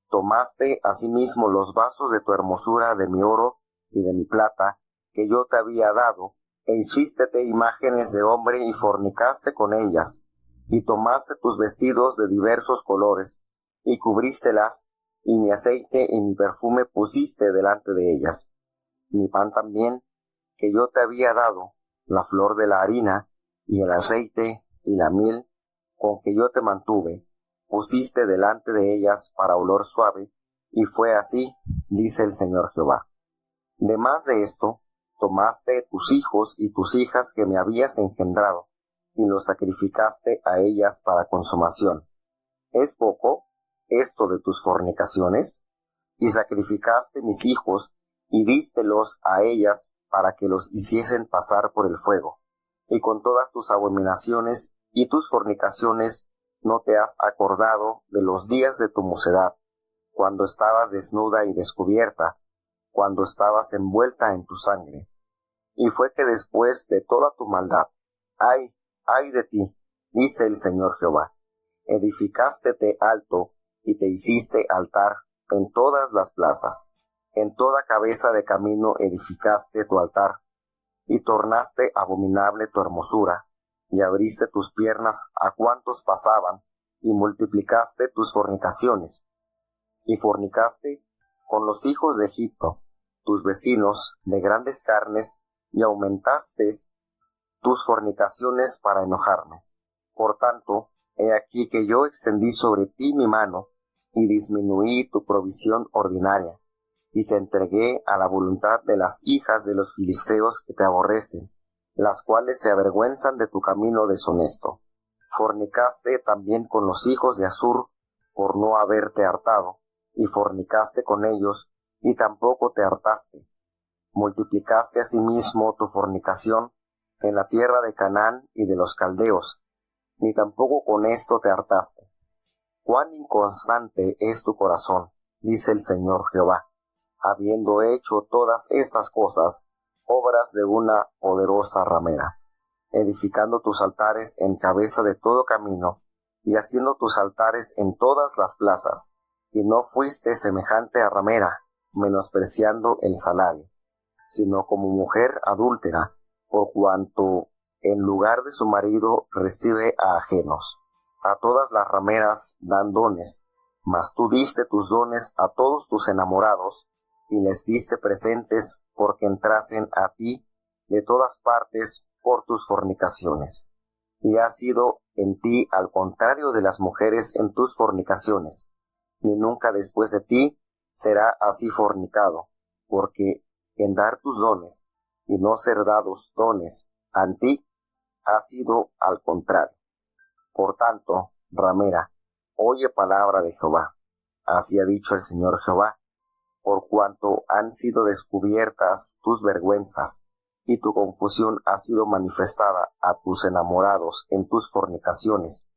S2: Tomaste asimismo los vasos de tu hermosura, de mi oro y de mi plata, que yo te había dado, e hicístete imágenes de hombre, y fornicaste con ellas. Y tomaste tus vestidos de diversos colores, y cubrístelas, y mi aceite y mi perfume pusiste delante de ellas. Mi pan también, que yo te había dado, la flor de la harina, y el aceite, y la miel, con que yo te mantuve, pusiste delante de ellas para olor suave, y fue así, dice el Señor Jehová. Demás de esto, tomaste tus hijos y tus hijas que me habías engendrado, y los sacrificaste a ellas para consumación. ¿Es poco esto de tus fornicaciones? Y sacrificaste mis hijos, y dístelos a ellas para que los hiciesen pasar por el fuego. Y con todas tus abominaciones y tus fornicaciones no te has acordado de los días de tu mocedad, cuando estabas desnuda y descubierta, cuando estabas envuelta en tu sangre. Y fue que después de toda tu maldad, ay de ti, dice el Señor Jehová, edificástete alto y te hiciste altar en todas las plazas, en toda cabeza de camino edificaste tu altar, y tornaste abominable tu hermosura, y abriste tus piernas a cuantos pasaban, y multiplicaste tus fornicaciones, y fornicaste con los hijos de Egipto, tus vecinos de grandes carnes, y aumentaste tus fornicaciones para enojarme. Por tanto, he aquí que yo extendí sobre ti mi mano, y disminuí tu provisión ordinaria, y te entregué a la voluntad de las hijas de los filisteos que te aborrecen, las cuales se avergüenzan de tu camino deshonesto. Fornicaste también con los hijos de Asur por no haberte hartado, y fornicaste con ellos, y tampoco te hartaste. Multiplicaste asimismo tu fornicación en la tierra de Canaán y de los caldeos, ni tampoco con esto te hartaste. Cuán inconstante es tu corazón, dice el Señor Jehová, habiendo hecho todas estas cosas, obras de una poderosa ramera, edificando tus altares en cabeza de todo camino, y haciendo tus altares en todas las plazas, y no fuiste semejante a ramera, menospreciando el salario, sino como mujer adúltera, por cuanto en lugar de su marido recibe a ajenos. A todas las rameras dan dones, mas tú diste tus dones a todos tus enamorados, y les diste presentes porque entrasen a ti de todas partes por tus fornicaciones. Y ha sido en ti al contrario de las mujeres en tus fornicaciones, ni nunca después de ti será así fornicado, porque en dar tus dones y no ser dados dones a ti, ha sido al contrario. Por tanto, ramera, oye palabra de Jehová. Así ha dicho el Señor Jehová, por cuanto han sido descubiertas tus vergüenzas, y tu confusión ha sido manifestada a tus enamorados en tus fornicaciones,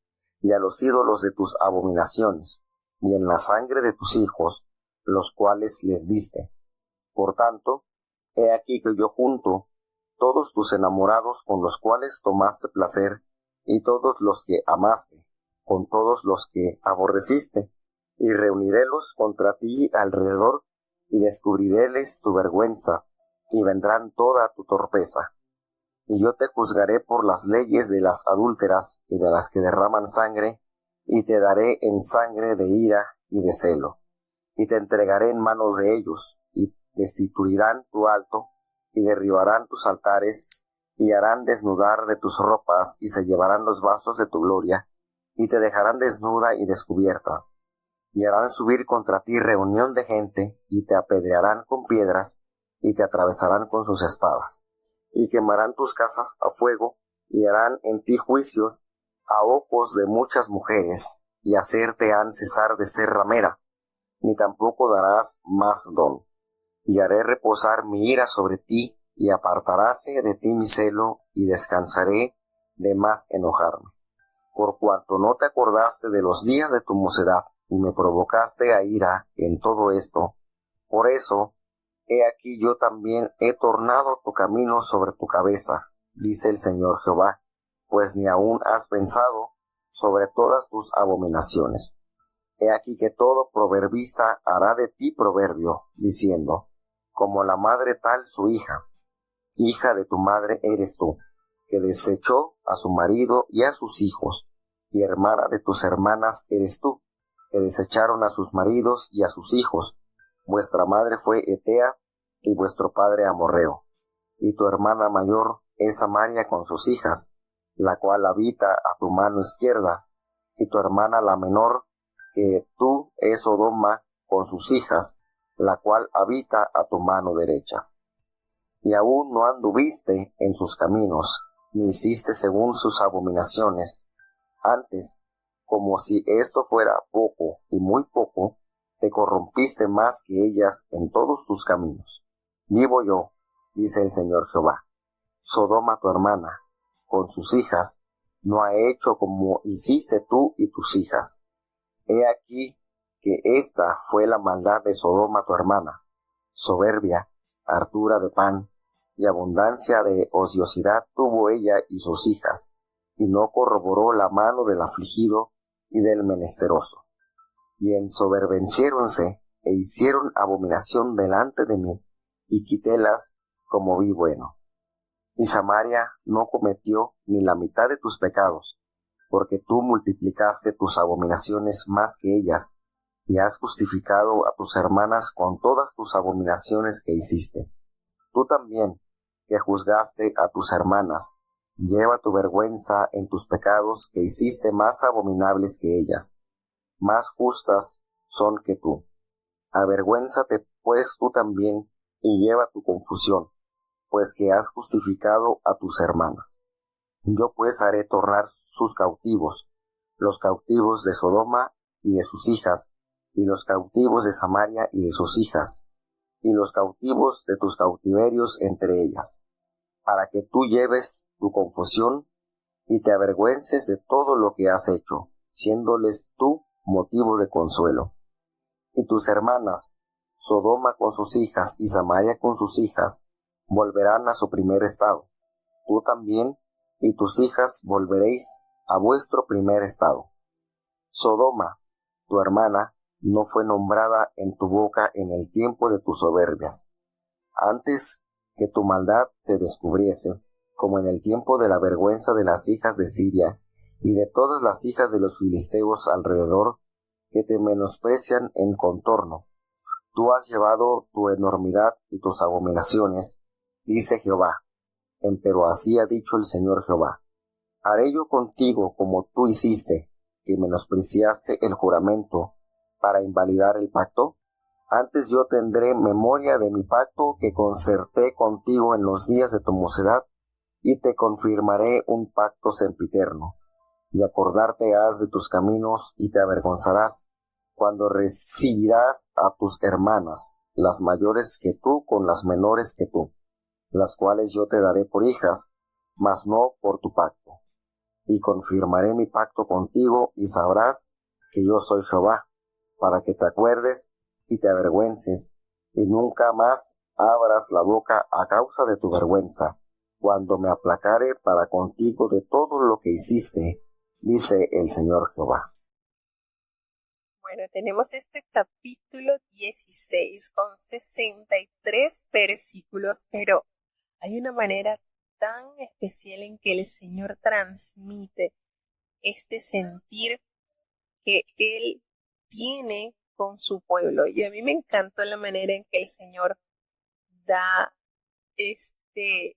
S2: y a los ídolos de tus abominaciones, y en la sangre de tus hijos, los cuales les diste. Por tanto, he aquí que yo junto todos tus enamorados con los cuales tomaste placer, y todos los que amaste, con todos los que aborreciste, y reunirélos contra ti alrededor, y descubriréles tu vergüenza, y vendrán toda tu torpeza. Y yo te juzgaré por las leyes de las adúlteras y de las que derraman sangre, y te daré en sangre de ira y de celo. Y te entregaré en manos de ellos, y destituirán tu alto, y derribarán tus altares, y harán desnudar de tus ropas, y se llevarán los vasos de tu gloria, y te dejarán desnuda y descubierta. Y harán subir contra ti reunión de gente, y te apedrearán con piedras, y te atravesarán con sus espadas. Y quemarán tus casas a fuego, y harán en ti juicios a ojos de muchas mujeres, y hacerte han cesar de ser ramera, ni tampoco darás más don. Y haré reposar mi ira sobre ti, y apartaráse de ti mi celo, y descansaré de más enojarme. Por cuanto no te acordaste de los días de tu mocedad, y me provocaste a ira en todo esto, por eso, he aquí yo también he tornado tu camino sobre tu cabeza, dice el Señor Jehová, pues ni aún has pensado sobre todas tus abominaciones. He aquí que todo proverbista hará de ti proverbio, diciendo, como la madre tal su hija, hija de tu madre eres tú, que desechó a su marido y a sus hijos, y hermana de tus hermanas eres tú, que desecharon a sus maridos y a sus hijos. Vuestra madre fue Etea, y vuestro padre Amorreo. Y tu hermana mayor es Samaria con sus hijas, la cual habita a tu mano izquierda, y tu hermana la menor que tú es Sodoma con sus hijas, la cual habita a tu mano derecha. Y aún no anduviste en sus caminos, ni hiciste según sus abominaciones. Antes, como si esto fuera poco y muy poco, te corrompiste más que ellas en todos tus caminos. Vivo yo, dice el Señor Jehová. Sodoma tu hermana, con sus hijas, no ha hecho como hiciste tú y tus hijas. He aquí que esta fue la maldad de Sodoma tu hermana, soberbia, hartura de pan, y abundancia de ociosidad tuvo ella y sus hijas, y no corroboró la mano del afligido y del menesteroso. Y ensoberbenciéronse e hicieron abominación delante de mí, y quitélas como vi bueno. Y Samaria no cometió ni la mitad de tus pecados, porque tú multiplicaste tus abominaciones más que ellas, y has justificado a tus hermanas con todas tus abominaciones que hiciste. Tú también, que juzgaste a tus hermanas, lleva tu vergüenza en tus pecados que hiciste más abominables que ellas, más justas son que tú. Avergüénzate pues tú también, y lleva tu confusión, pues que has justificado a tus hermanas. Yo pues haré tornar sus cautivos, los cautivos de Sodoma y de sus hijas, y los cautivos de Samaria y de sus hijas, y los cautivos de tus cautiverios entre ellas, para que tú lleves tu confusión y te avergüences de todo lo que has hecho, siéndoles tú motivo de consuelo. Y tus hermanas, Sodoma con sus hijas y Samaria con sus hijas, volverán a su primer estado. Tú también y tus hijas volveréis a vuestro primer estado. Sodoma, tu hermana, no fue nombrada en tu boca en el tiempo de tus soberbias, antes que tu maldad se descubriese, como en el tiempo de la vergüenza de las hijas de Siria y de todas las hijas de los filisteos alrededor, que te menosprecian en contorno. Tú has llevado tu enormidad y tus abominaciones, dice Jehová. Empero así ha dicho el Señor Jehová. ¿Haré yo contigo como tú hiciste, que menospreciaste el juramento, para invalidar el pacto? Antes yo tendré memoria de mi pacto que concerté contigo en los días de tu mocedad, y te confirmaré un pacto sempiterno. Y acordarte has de tus caminos, y te avergonzarás, cuando recibirás a tus hermanas, las mayores que tú con las menores que tú, las cuales yo te daré por hijas, mas no por tu pacto. Y confirmaré mi pacto contigo, y sabrás que yo soy Jehová, para que te acuerdes y te avergüences, y nunca más abras la boca a causa de tu vergüenza, cuando me aplacare para contigo de todo lo que hiciste, dice el Señor Jehová.
S1: Bueno, tenemos este capítulo 16 con 63 versículos, pero hay una manera tan especial en que el Señor transmite este sentir que Él tiene con su pueblo. Y a mí me encantó la manera en que el Señor da este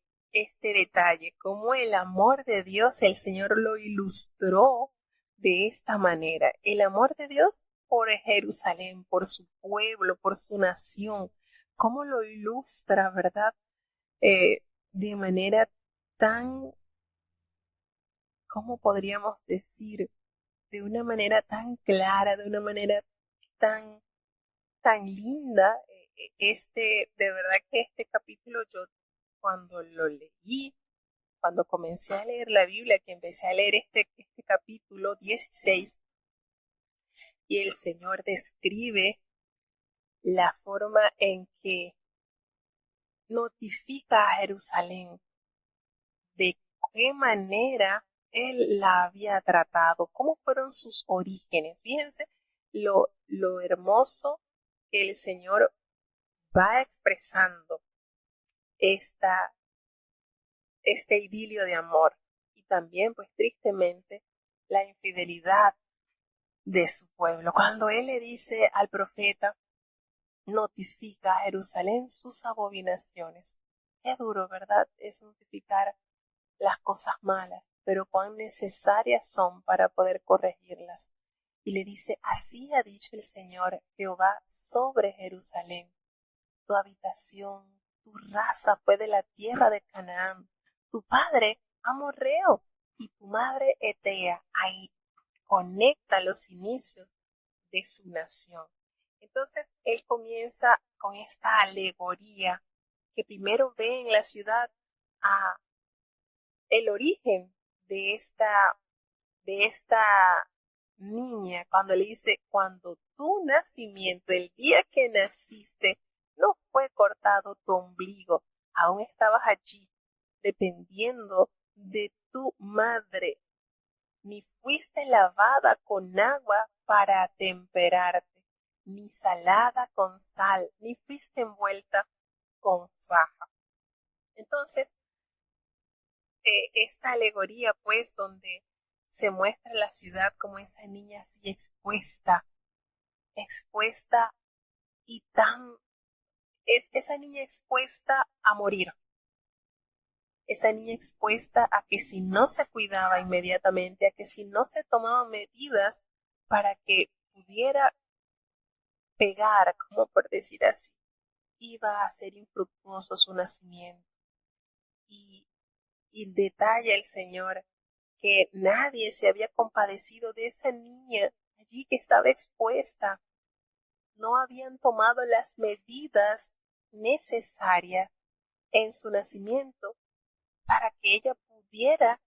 S1: detalle, como el amor de Dios, el Señor lo ilustró de esta manera. El amor de Dios por Jerusalén, por su pueblo, por su nación, cómo lo ilustra, ¿verdad? De manera tan, ¿cómo podríamos decir? De una manera tan clara, de una manera tan, tan linda. De verdad que este capítulo yo cuando lo leí, cuando comencé a leer la Biblia, que empecé a leer este capítulo 16, y el Señor describe la forma en que notifica a Jerusalén de qué manera Él la había tratado, cómo fueron sus orígenes. Fíjense lo hermoso que el Señor va expresando este idilio de amor y también, pues tristemente, la infidelidad de su pueblo. Cuando Él le dice al profeta, notifica a Jerusalén sus abominaciones. Qué duro, ¿verdad? Es notificar las cosas malas, pero cuán necesarias son para poder corregirlas. Y le dice, así ha dicho el Señor Jehová sobre Jerusalén. Tu habitación, tu raza fue de la tierra de Canaán, tu padre amorreo y tu madre etea. Ahí conecta los inicios de su nación. Entonces él comienza con esta alegoría que primero ve en la ciudad a el origen de esta niña, cuando le dice, cuando tu nacimiento, el día que naciste, no fue cortado tu ombligo, aún estabas allí, dependiendo de tu madre, ni fuiste lavada con agua para atemperarte, ni salada con sal, ni fuiste envuelta con faja. Entonces, esta alegoría, pues, donde se muestra la ciudad como esa niña así expuesta y es esa niña expuesta a morir, esa niña expuesta a que si no se cuidaba inmediatamente, a que si no se tomaban medidas para que pudiera pegar, como por decir así, iba a ser infructuoso su nacimiento. Y Y detalla el Señor que nadie se había compadecido de esa niña allí que estaba expuesta. No habían tomado las medidas necesarias en su nacimiento para que ella pudiera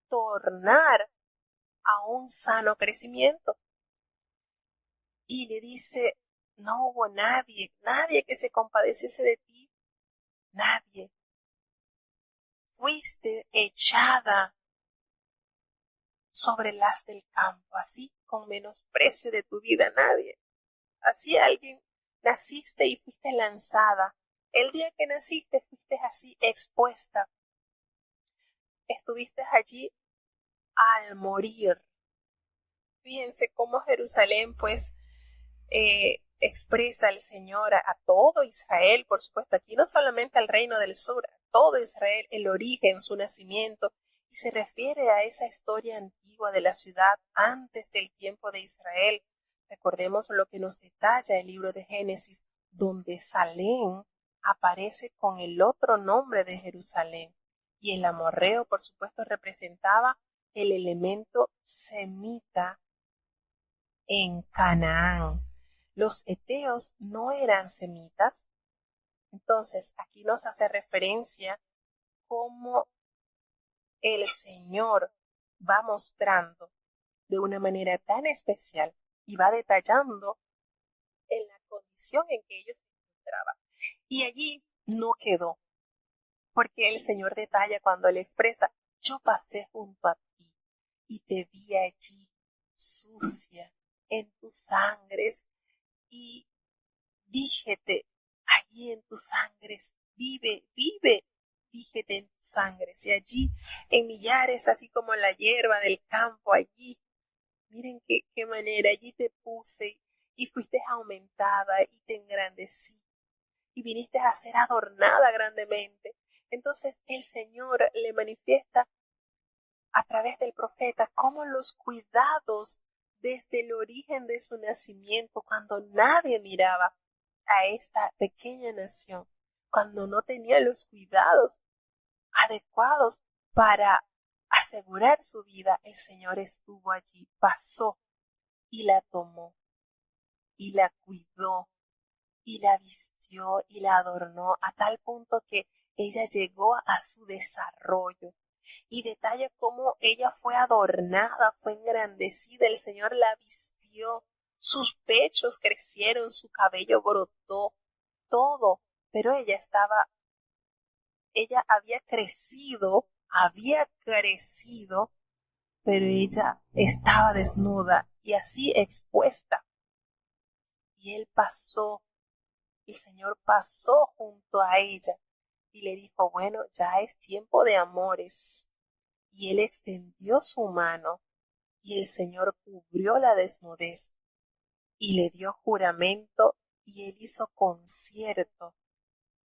S1: tornar a un sano crecimiento. Y le dice, no hubo nadie que se compadeciese de ti, nadie. Fuiste echada sobre las del campo, así con menosprecio de tu vida, nadie. Así alguien naciste y fuiste lanzada. El día que naciste fuiste así expuesta. Estuviste allí al morir. Fíjense cómo Jerusalén pues expresa al Señor a todo Israel, por supuesto, aquí no solamente al reino del sur, a todo Israel, el origen, su nacimiento, y se refiere a esa historia antigua de la ciudad antes del tiempo de Israel. Recordemos lo que nos detalla el libro de Génesis, donde Salem aparece con el otro nombre de Jerusalén, y el amorreo, por supuesto, representaba el elemento semita en Canaán. Los heteos no eran semitas. Entonces, aquí nos hace referencia cómo el Señor va mostrando de una manera tan especial y va detallando en la condición en que ellos se encontraban. Y allí no quedó, porque el Señor detalla cuando le expresa, yo pasé junto a ti y te vi allí sucia en tus sangres y díjete, allí en tus sangres, vive, vive, díjete en tus sangres, y allí en millares, así como la hierba del campo, allí, miren qué manera, allí te puse, y fuiste aumentada, y te engrandecí, y viniste a ser adornada grandemente. Entonces el Señor le manifiesta a través del profeta cómo los cuidados desde el origen de su nacimiento, cuando nadie miraba a esta pequeña nación, cuando no tenía los cuidados adecuados para asegurar su vida, el Señor estuvo allí, pasó y la tomó y la cuidó y la vistió y la adornó a tal punto que ella llegó a su desarrollo. Y detalla cómo ella fue adornada, fue engrandecida, el Señor la vistió, sus pechos crecieron, su cabello brotó, todo, pero ella había crecido, pero ella estaba desnuda y así expuesta. Y el Señor pasó junto a ella y le dijo, bueno, ya es tiempo de amores. Y él extendió su mano y el Señor cubrió la desnudez y le dio juramento y él hizo concierto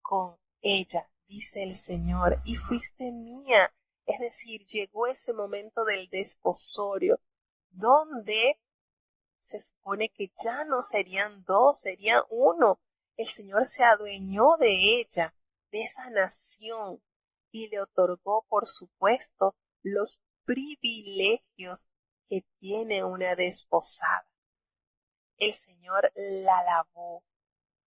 S1: con ella, dice el Señor, y fuiste mía. Es decir, llegó ese momento del desposorio, donde se supone que ya no serían dos, serían uno. El Señor se adueñó de ella, de esa nación, y le otorgó, por supuesto, los privilegios que tiene una desposada. El Señor la lavó,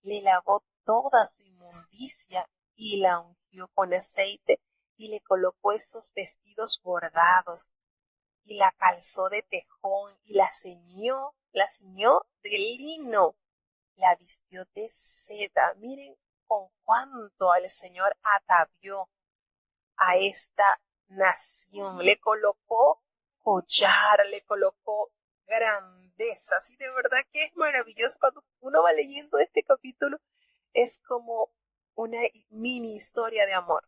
S1: le lavó toda su inmundicia y la ungió con aceite y le colocó esos vestidos bordados y la calzó de tejón y la ciñó de lino, la vistió de seda. Miren con cuánto el Señor atavió a esta nación, le colocó collar, le colocó grandezas, y de verdad que es maravilloso cuando uno va leyendo este capítulo, es como una mini historia de amor.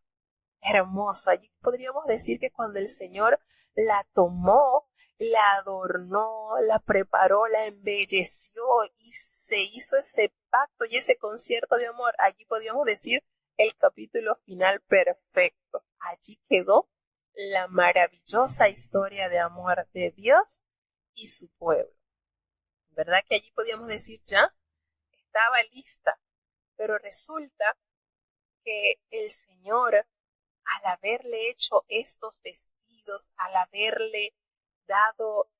S1: Hermoso, allí podríamos decir que cuando el Señor la tomó, la adornó, la preparó, la embelleció y se hizo ese pacto y ese concierto de amor, allí podríamos decir el capítulo final perfecto. Allí quedó la maravillosa historia de amor de Dios y su pueblo. ¿Verdad que allí podíamos decir ya? Estaba lista, pero resulta que el Señor al haberle hecho estos vestidos, al haberle dado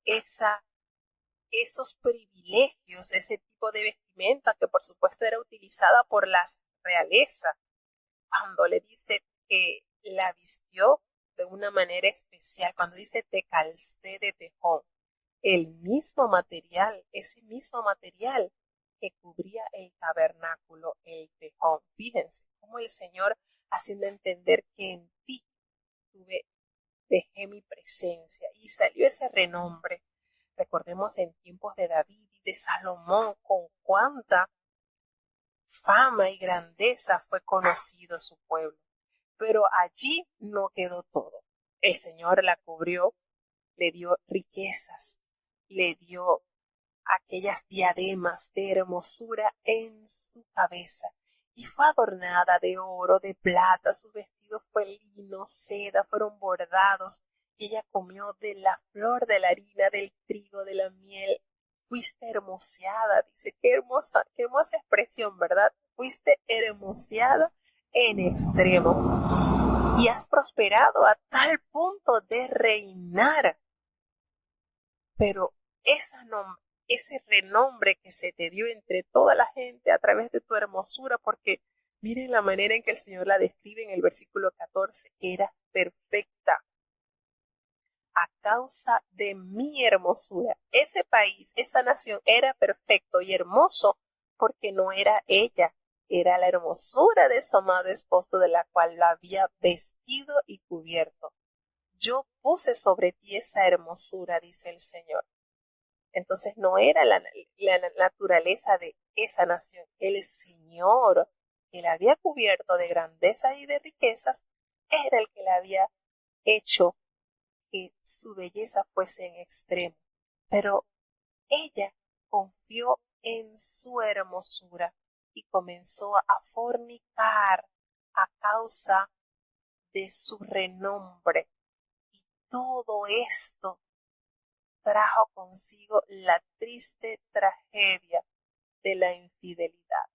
S1: esos privilegios, ese tipo de vestimenta que por supuesto era utilizada por las realezas, cuando le dice que la vistió de una manera especial, cuando dice te calcé de tejón, el mismo material, ese mismo material que cubría el tabernáculo, el tejón. Fíjense cómo el Señor haciendo entender que en ti dejé mi presencia y salió ese renombre. Recordemos en tiempos de David y de Salomón con cuánta fama y grandeza fue conocido su pueblo. Pero allí no quedó todo. El Señor la cubrió, le dio riquezas, le dio aquellas diademas de hermosura en su cabeza y fue adornada de oro, de plata, sus vestidos fue lino, seda, fueron bordados y ella comió de la flor de la harina, del trigo, de la miel. Fuiste hermoseada, dice, qué hermosa expresión, ¿verdad? Fuiste hermoseada en extremo y has prosperado a tal punto de reinar. Pero ese renombre que se te dio entre toda la gente a través de tu hermosura, porque miren la manera en que el Señor la describe en el versículo 14, eras perfecta a causa de mi hermosura. Ese país, esa nación era perfecto y hermoso porque no era ella, era la hermosura de su amado esposo de la cual la había vestido y cubierto. Yo puse sobre ti esa hermosura, dice el Señor. Entonces no era la naturaleza de esa nación. El Señor que la había cubierto de grandezas y de riquezas era el que la había hecho que su belleza fuese en extremo. Pero ella confió en su hermosura y comenzó a fornicar a causa de su renombre. Y todo esto trajo consigo la triste tragedia de la infidelidad,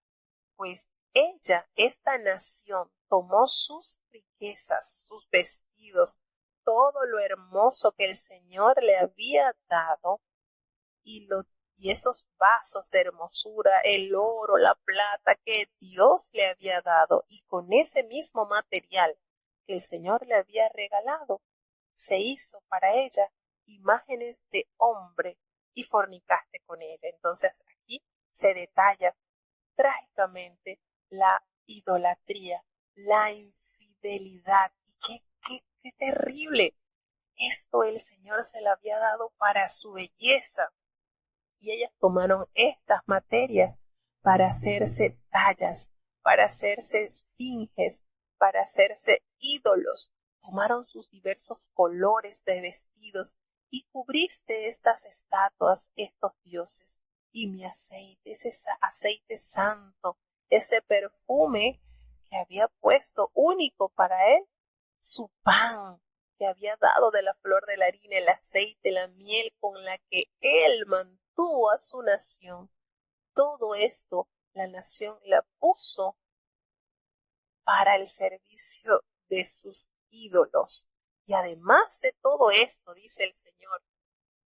S1: pues ella, esta nación, tomó sus riquezas, sus vestidos, todo lo hermoso que el Señor le había dado y esos vasos de hermosura, el oro, la plata que Dios le había dado y con ese mismo material que el Señor le había regalado, se hizo para ella imágenes de hombre y fornicaste con ella. Entonces aquí se detalla trágicamente la idolatría, la infidelidad. Y qué terrible. Esto el Señor se lo había dado para su belleza. Y ellas tomaron estas materias para hacerse tallas, para hacerse esfinges, para hacerse ídolos. Tomaron sus diversos colores de vestidos y cubriste estas estatuas, estos dioses. Y mi aceite, ese aceite santo, ese perfume que había puesto único para él, su pan que había dado de la flor de la harina, el aceite, la miel con la que él mantuvo a su nación. Todo esto la nación la puso para el servicio de sus ídolos. Y además de todo esto, dice el Señor,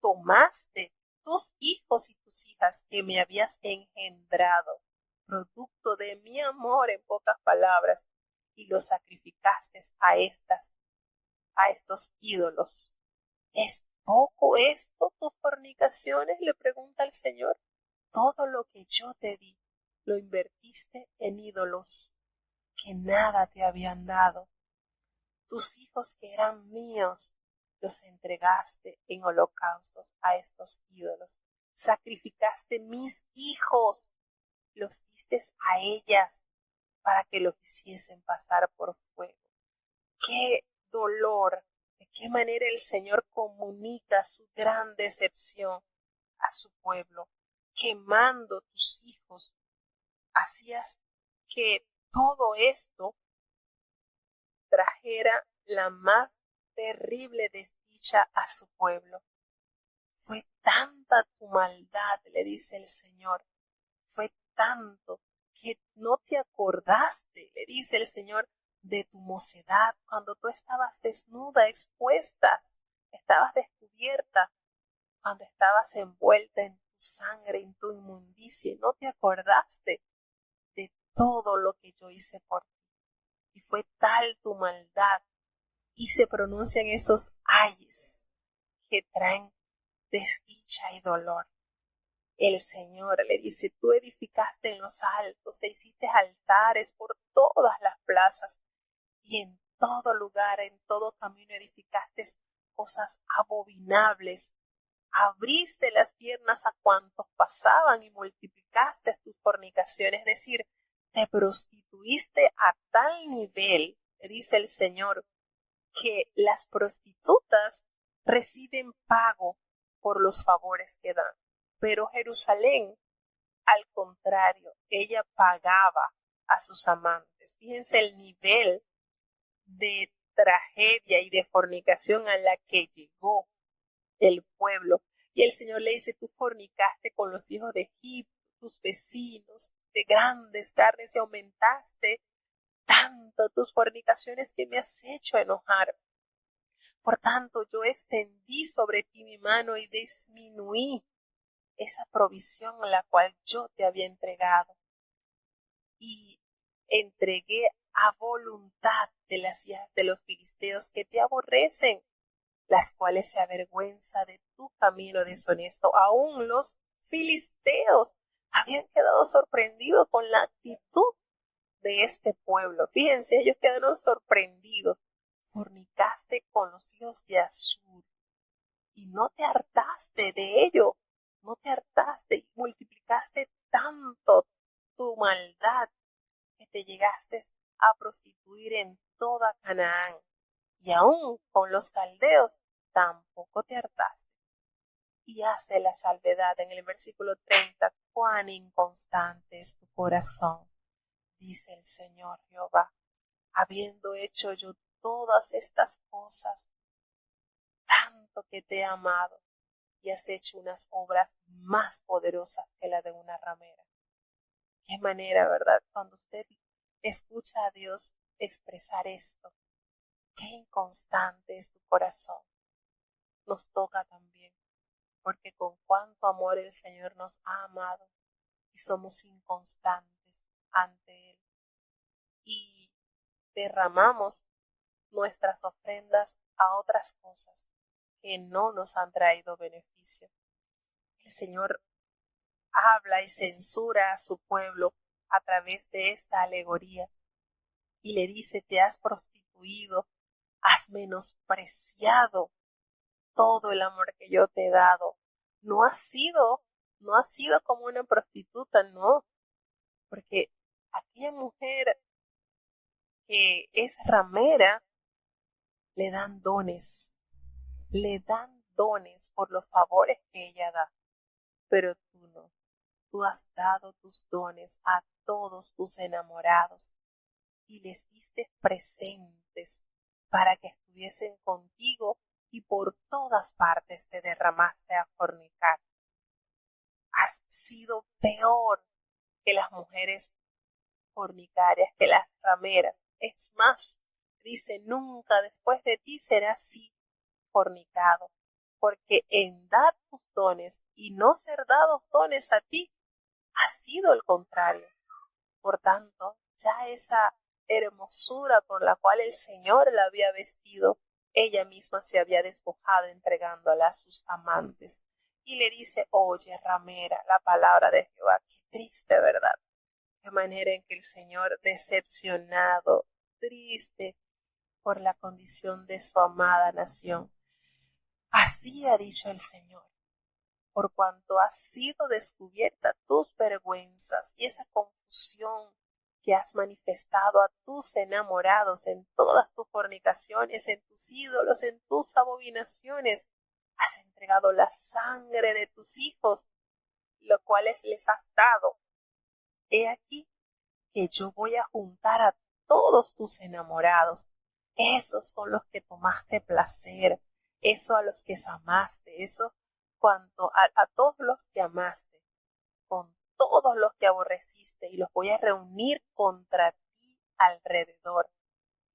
S1: tomaste tus hijos y tus hijas que me habías engendrado, producto de mi amor en pocas palabras, y los sacrificaste a estos ídolos. ¿Es poco esto tus fornicaciones? Le pregunta el Señor. Todo lo que yo te di lo invertiste en ídolos que nada te habían dado. Tus hijos que eran míos los entregaste en holocaustos a estos ídolos. Sacrificaste mis hijos, los diste a ellas para que los hiciesen pasar por fuego. ¡Qué dolor! ¿De qué manera el Señor comunica su gran decepción a su pueblo? Quemando tus hijos, hacías que todo esto trajera la más terrible desdicha a su pueblo. Fue tanta tu maldad, le dice el Señor, fue tanto que no te acordaste, le dice el Señor, de tu mocedad, cuando tú estabas desnuda, expuesta, estabas descubierta, cuando estabas envuelta en tu sangre, en tu inmundicia, y no te acordaste de todo lo que yo hice por ti. Y fue tal tu maldad, y se pronuncian esos ayes que traen desdicha y dolor. El Señor le dice, tú edificaste en los altos, te hiciste altares por todas las plazas, y en todo lugar, en todo camino edificaste cosas abominables. Abriste las piernas a cuantos pasaban y multiplicaste tus fornicaciones, es decir, te prostituiste a tal nivel, dice el Señor, que las prostitutas reciben pago por los favores que dan. Pero Jerusalén, al contrario, ella pagaba a sus amantes. Fíjense el nivel de tragedia y de fornicación a la que llegó el pueblo. Y el Señor le dice, tú fornicaste con los hijos de Egipto, tus vecinos, de grandes carnes, y aumentaste tanto tus fornicaciones que me has hecho enojar. Por tanto, yo extendí sobre ti mi mano y disminuí esa provisión a la cual yo te había entregado. Y entregué a voluntad de las hijas de los filisteos que te aborrecen, las cuales se avergüenza de tu camino deshonesto. Aún los filisteos habían quedado sorprendidos con la actitud de este pueblo. Fíjense, ellos quedaron sorprendidos. Fornicaste con los hijos de Asur y no te hartaste de ello, no te hartaste y multiplicaste tanto tu maldad que te llegaste a prostituir en toda Canaán, y aún con los caldeos tampoco te hartaste. Y hace la salvedad en el versículo 30, cuán inconstante es tu corazón, dice el Señor Jehová, habiendo hecho yo todas estas cosas, tanto que te he amado, y has hecho unas obras más poderosas que la de una ramera. Qué manera, ¿verdad? Cuando usted escucha a Dios expresar esto, qué inconstante es tu corazón. Nos toca también, porque con cuánto amor el Señor nos ha amado y somos inconstantes ante Él. Y derramamos nuestras ofrendas a otras cosas que no nos han traído beneficio. El Señor habla y censura a su pueblo a través de esta alegoría y le dice, te has prostituido, has menospreciado todo el amor que yo te he dado. No has sido como una prostituta, no, porque aquella mujer que es ramera le dan dones por los favores que ella da, pero tú no. Tú has dado tus dones a todos tus enamorados y les diste presentes para que estuviesen contigo, y por todas partes te derramaste a fornicar. Has sido peor que las mujeres fornicarias, que las rameras. Es más, dice, nunca después de ti serás así fornicado, porque en dar tus dones y no ser dados dones a ti, ha sido el contrario. Por tanto, ya esa hermosura con la cual el Señor la había vestido, ella misma se había despojado entregándola a sus amantes. Y le dice, oye, ramera, la palabra de Jehová. Qué triste, ¿verdad? De manera en que el Señor, decepcionado, triste por la condición de su amada nación, así ha dicho el Señor, por cuanto has sido descubierta tus vergüenzas y esa confusión que has manifestado a tus enamorados en todas tus fornicaciones, en tus ídolos, en tus abominaciones, has entregado la sangre de tus hijos, lo cuales les has dado. He aquí que yo voy a juntar a todos tus enamorados, esos con los que tomaste placer, esos a los que amaste, esos cuanto a todos los que amaste, con todos los que aborreciste, y los voy a reunir contra ti alrededor.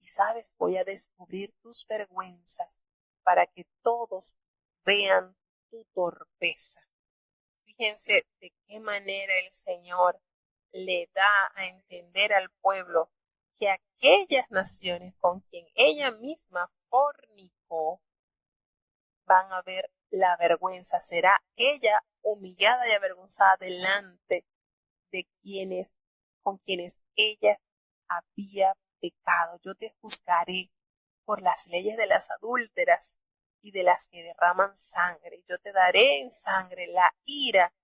S1: Y sabes, voy a descubrir tus vergüenzas para que todos vean tu torpeza. Fíjense de qué manera el Señor le da a entender al pueblo que aquellas naciones con quien ella misma fornicó van a ver la vergüenza. Será ella humillada y avergonzada delante de con quienes ella había pecado. Yo te juzgaré por las leyes de las adúlteras y de las que derraman sangre. Yo te daré en sangre la ira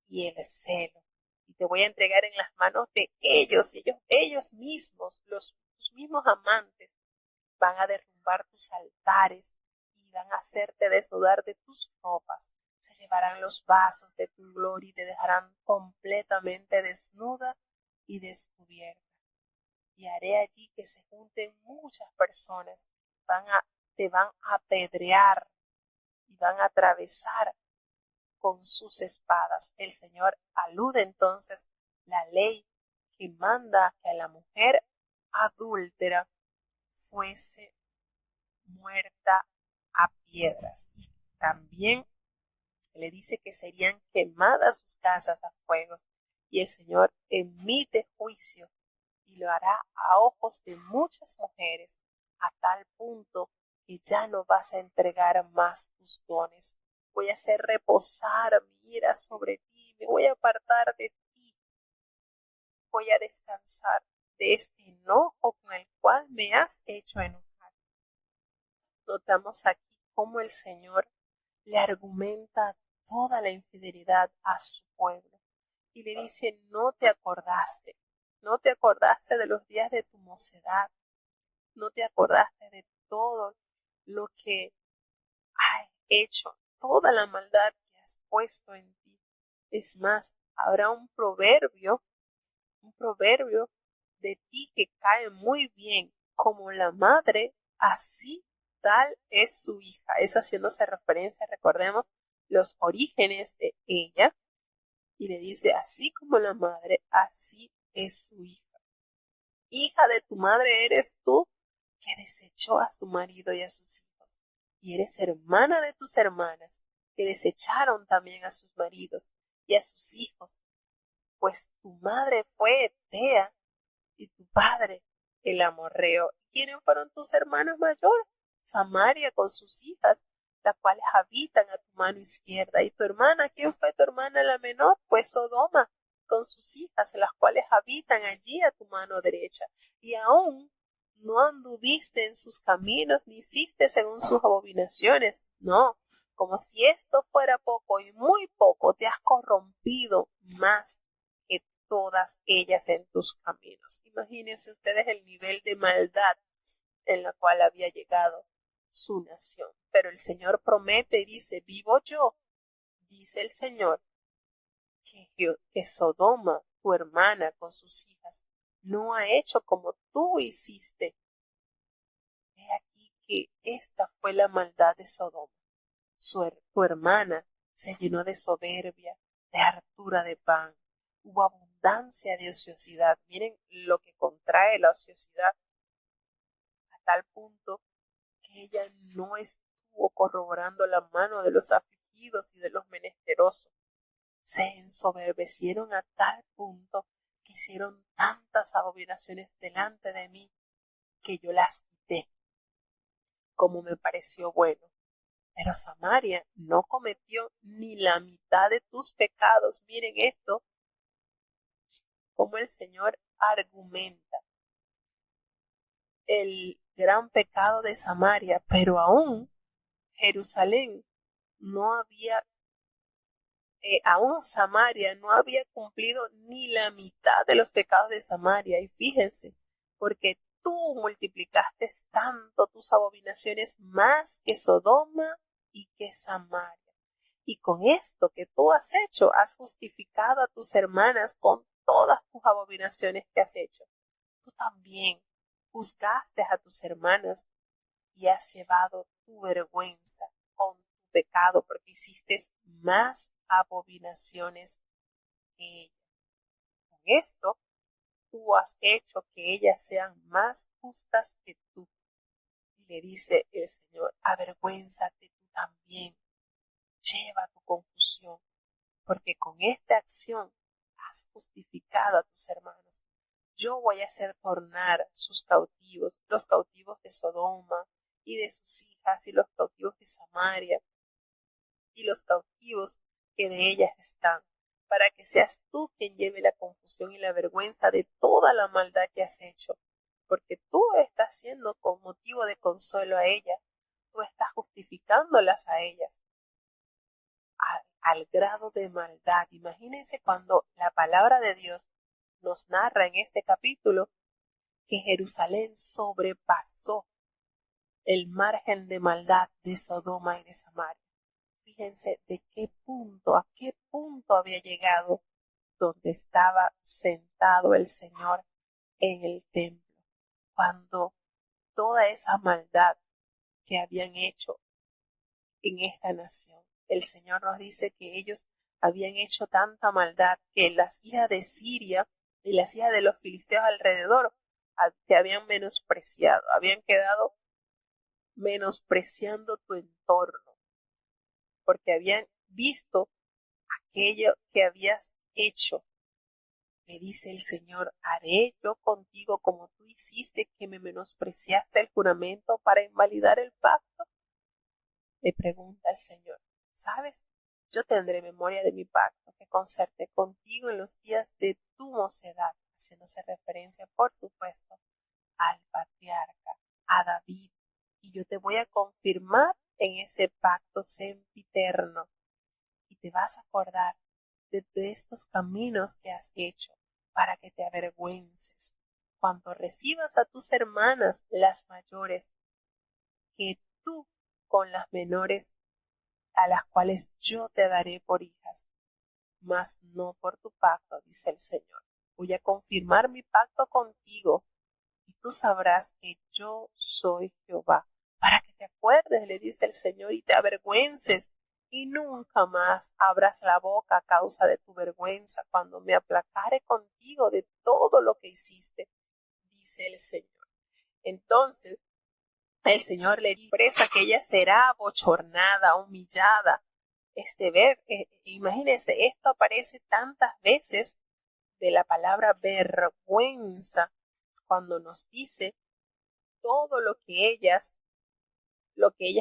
S1: y el celo. Y te voy a entregar en las manos de ellos mismos, tus mismos amantes, van a derrumbar tus altares y van a hacerte desnudar de tus ropas. Se llevarán los vasos de tu gloria y te dejarán completamente desnuda y descubierta. Y haré allí que se junten muchas personas, te van a apedrear y van a atravesar con sus espadas. El Señor alude entonces la ley que manda que a la mujer adúltera fuese muerta a piedras. Y también le dice que serían quemadas sus casas a fuegos. Y el Señor emite juicio y lo hará a ojos de muchas mujeres, a tal punto que ya no vas a entregar más tus dones. Voy a hacer reposar mi ira sobre ti, me voy a apartar de ti, voy a descansar de este enojo con el cual me has hecho enojar. Notamos aquí cómo el Señor le argumenta toda la infidelidad a su pueblo y le dice: no te acordaste de los días de tu mocedad, no te acordaste de todo lo que has hecho, toda la maldad que has puesto en ti. Es más, habrá un proverbio de ti que cae muy bien: como la madre, así tal es su hija. Eso haciéndose referencia, recordemos, los orígenes de ella, y le dice: así como la madre, así es su hija. Hija de tu madre eres tú, que desechó a su marido y a sus hijos, y eres hermana de tus hermanas, que desecharon también a sus maridos y a sus hijos, pues tu madre fue Etea y tu padre el amorreo. ¿Quiénes fueron tus hermanas mayores? Samaria con sus hijas, las cuales habitan a tu mano izquierda. ¿Y tu hermana? ¿Quién fue tu hermana la menor? Pues Sodoma con sus hijas, las cuales habitan allí a tu mano derecha. Y aún no anduviste en sus caminos, ni hiciste según sus abominaciones. No, como si esto fuera poco, y muy poco, te has corrompido más que todas ellas en tus caminos. Imagínense ustedes el nivel de maldad en la cual había llegado su nación. Pero el Señor promete y dice: vivo yo, dice el Señor, que Sodoma, tu hermana con sus hijas, no ha hecho como tú hiciste. He aquí que esta fue la maldad de Sodoma. Tu hermana se llenó de soberbia, de hartura de pan. Hubo abundancia de ociosidad. Miren lo que contrae la ociosidad, a tal punto que ella no estuvo corroborando la mano de los afligidos y de los menesterosos. Se ensoberbecieron a tal punto que hicieron tantas abominaciones delante de mí que yo las quité, como me pareció bueno. Pero Samaria no cometió ni la mitad de tus pecados. Miren esto, como el Señor argumenta el gran pecado de Samaria, pero aún Jerusalén no había, aún Samaria no había cumplido ni la mitad de los pecados de Samaria. Y fíjense, porque tú multiplicaste tanto tus abominaciones más que Sodoma y que Samaria. Y con esto que tú has hecho, has justificado a tus hermanas con todas tus abominaciones que has hecho. Tú también juzgaste a tus hermanas y has llevado tu vergüenza con tu pecado, porque hiciste más abominaciones que ella. Con esto, tú has hecho que ellas sean más justas que tú. Y le dice el Señor, avergüénzate tú también, lleva tu confusión, porque con esta acción has justificado a tus hermanos. Yo voy a hacer tornar sus cautivos, los cautivos de Sodoma y de sus hijas, y los cautivos de Samaria, y los cautivos que de ellas están, para que seas tú quien lleve la confusión y la vergüenza de toda la maldad que has hecho, porque tú estás siendo con motivo de consuelo a ellas, tú estás justificándolas a ellas, al grado de maldad. Imagínense cuando la palabra de Dios nos narra en este capítulo que Jerusalén sobrepasó el margen de maldad de Sodoma y de Samaria. Fíjense de qué punto, a qué punto había llegado donde estaba sentado el Señor en el templo, cuando toda esa maldad que habían hecho en esta nación. El Señor nos dice que ellos habían hecho tanta maldad que las hijas de Siria y las hijas de los filisteos alrededor te habían menospreciado, habían quedado menospreciando tu entorno, porque habían visto aquello que habías hecho. Me dice el Señor, haré yo contigo como tú hiciste, que me menospreciaste el juramento para invalidar el pacto. Le pregunta el Señor, ¿sabes? Yo tendré memoria de mi pacto que concerté contigo en los días de tu mocedad, haciéndose referencia, por supuesto, al patriarca, a David, y yo te voy a confirmar en ese pacto sempiterno, y te vas a acordar de estos caminos que has hecho, para que te avergüences cuando recibas a tus hermanas, las mayores, que tú con las menores, a las cuales yo te daré por hijas, mas no por tu pacto, dice el Señor. Voy a confirmar mi pacto contigo, y tú sabrás que yo soy Jehová, para que te acuerdes, le dice el Señor, y te avergüences, y nunca más abras la boca a causa de tu vergüenza, cuando me aplacare contigo de todo lo que hiciste, dice el Señor. Entonces, el Señor le expresa que ella será bochornada, humillada. Imagínense, esto aparece tantas veces de la palabra vergüenza, cuando nos dice todo lo que ellas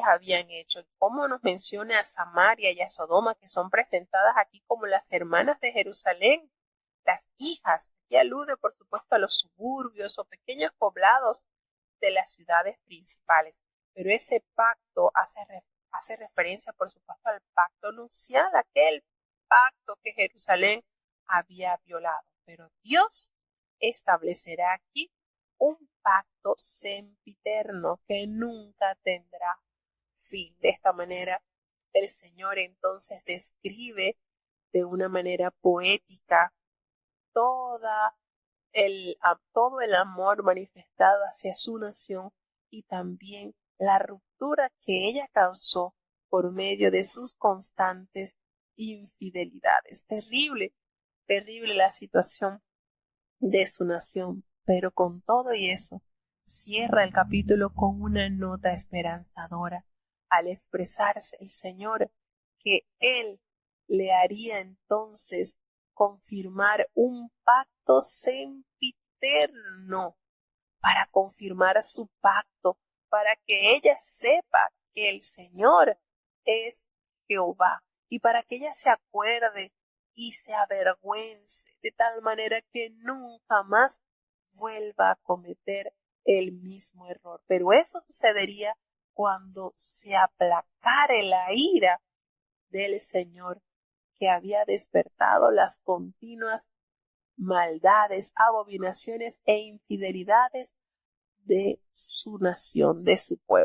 S1: habían hecho, y cómo nos menciona a Samaria y a Sodoma, que son presentadas aquí como las hermanas de Jerusalén, las hijas, que alude por supuesto a los suburbios o pequeños poblados de las ciudades principales, pero ese pacto hace referencia por supuesto al pacto nupcial, aquel pacto que Jerusalén había violado, pero Dios establecerá aquí un pacto sempiterno que nunca tendrá fin. De esta manera, el Señor entonces describe de una manera poética todo el amor manifestado hacia su nación, y también la ruptura que ella causó por medio de sus constantes infidelidades. Terrible, terrible la situación de su nación, pero con todo y eso, cierra el capítulo con una nota esperanzadora, al expresarse el Señor que Él le haría entonces confirmar un pacto sempiterno, para confirmar su pacto, para que ella sepa que el Señor es Jehová, y para que ella se acuerde y se avergüence, de tal manera que nunca más vuelva a cometer el mismo error. Pero eso sucedería cuando se aplacare la ira del Señor, que había despertado las continuas maldades, abominaciones e infidelidades de su nación, de su pueblo.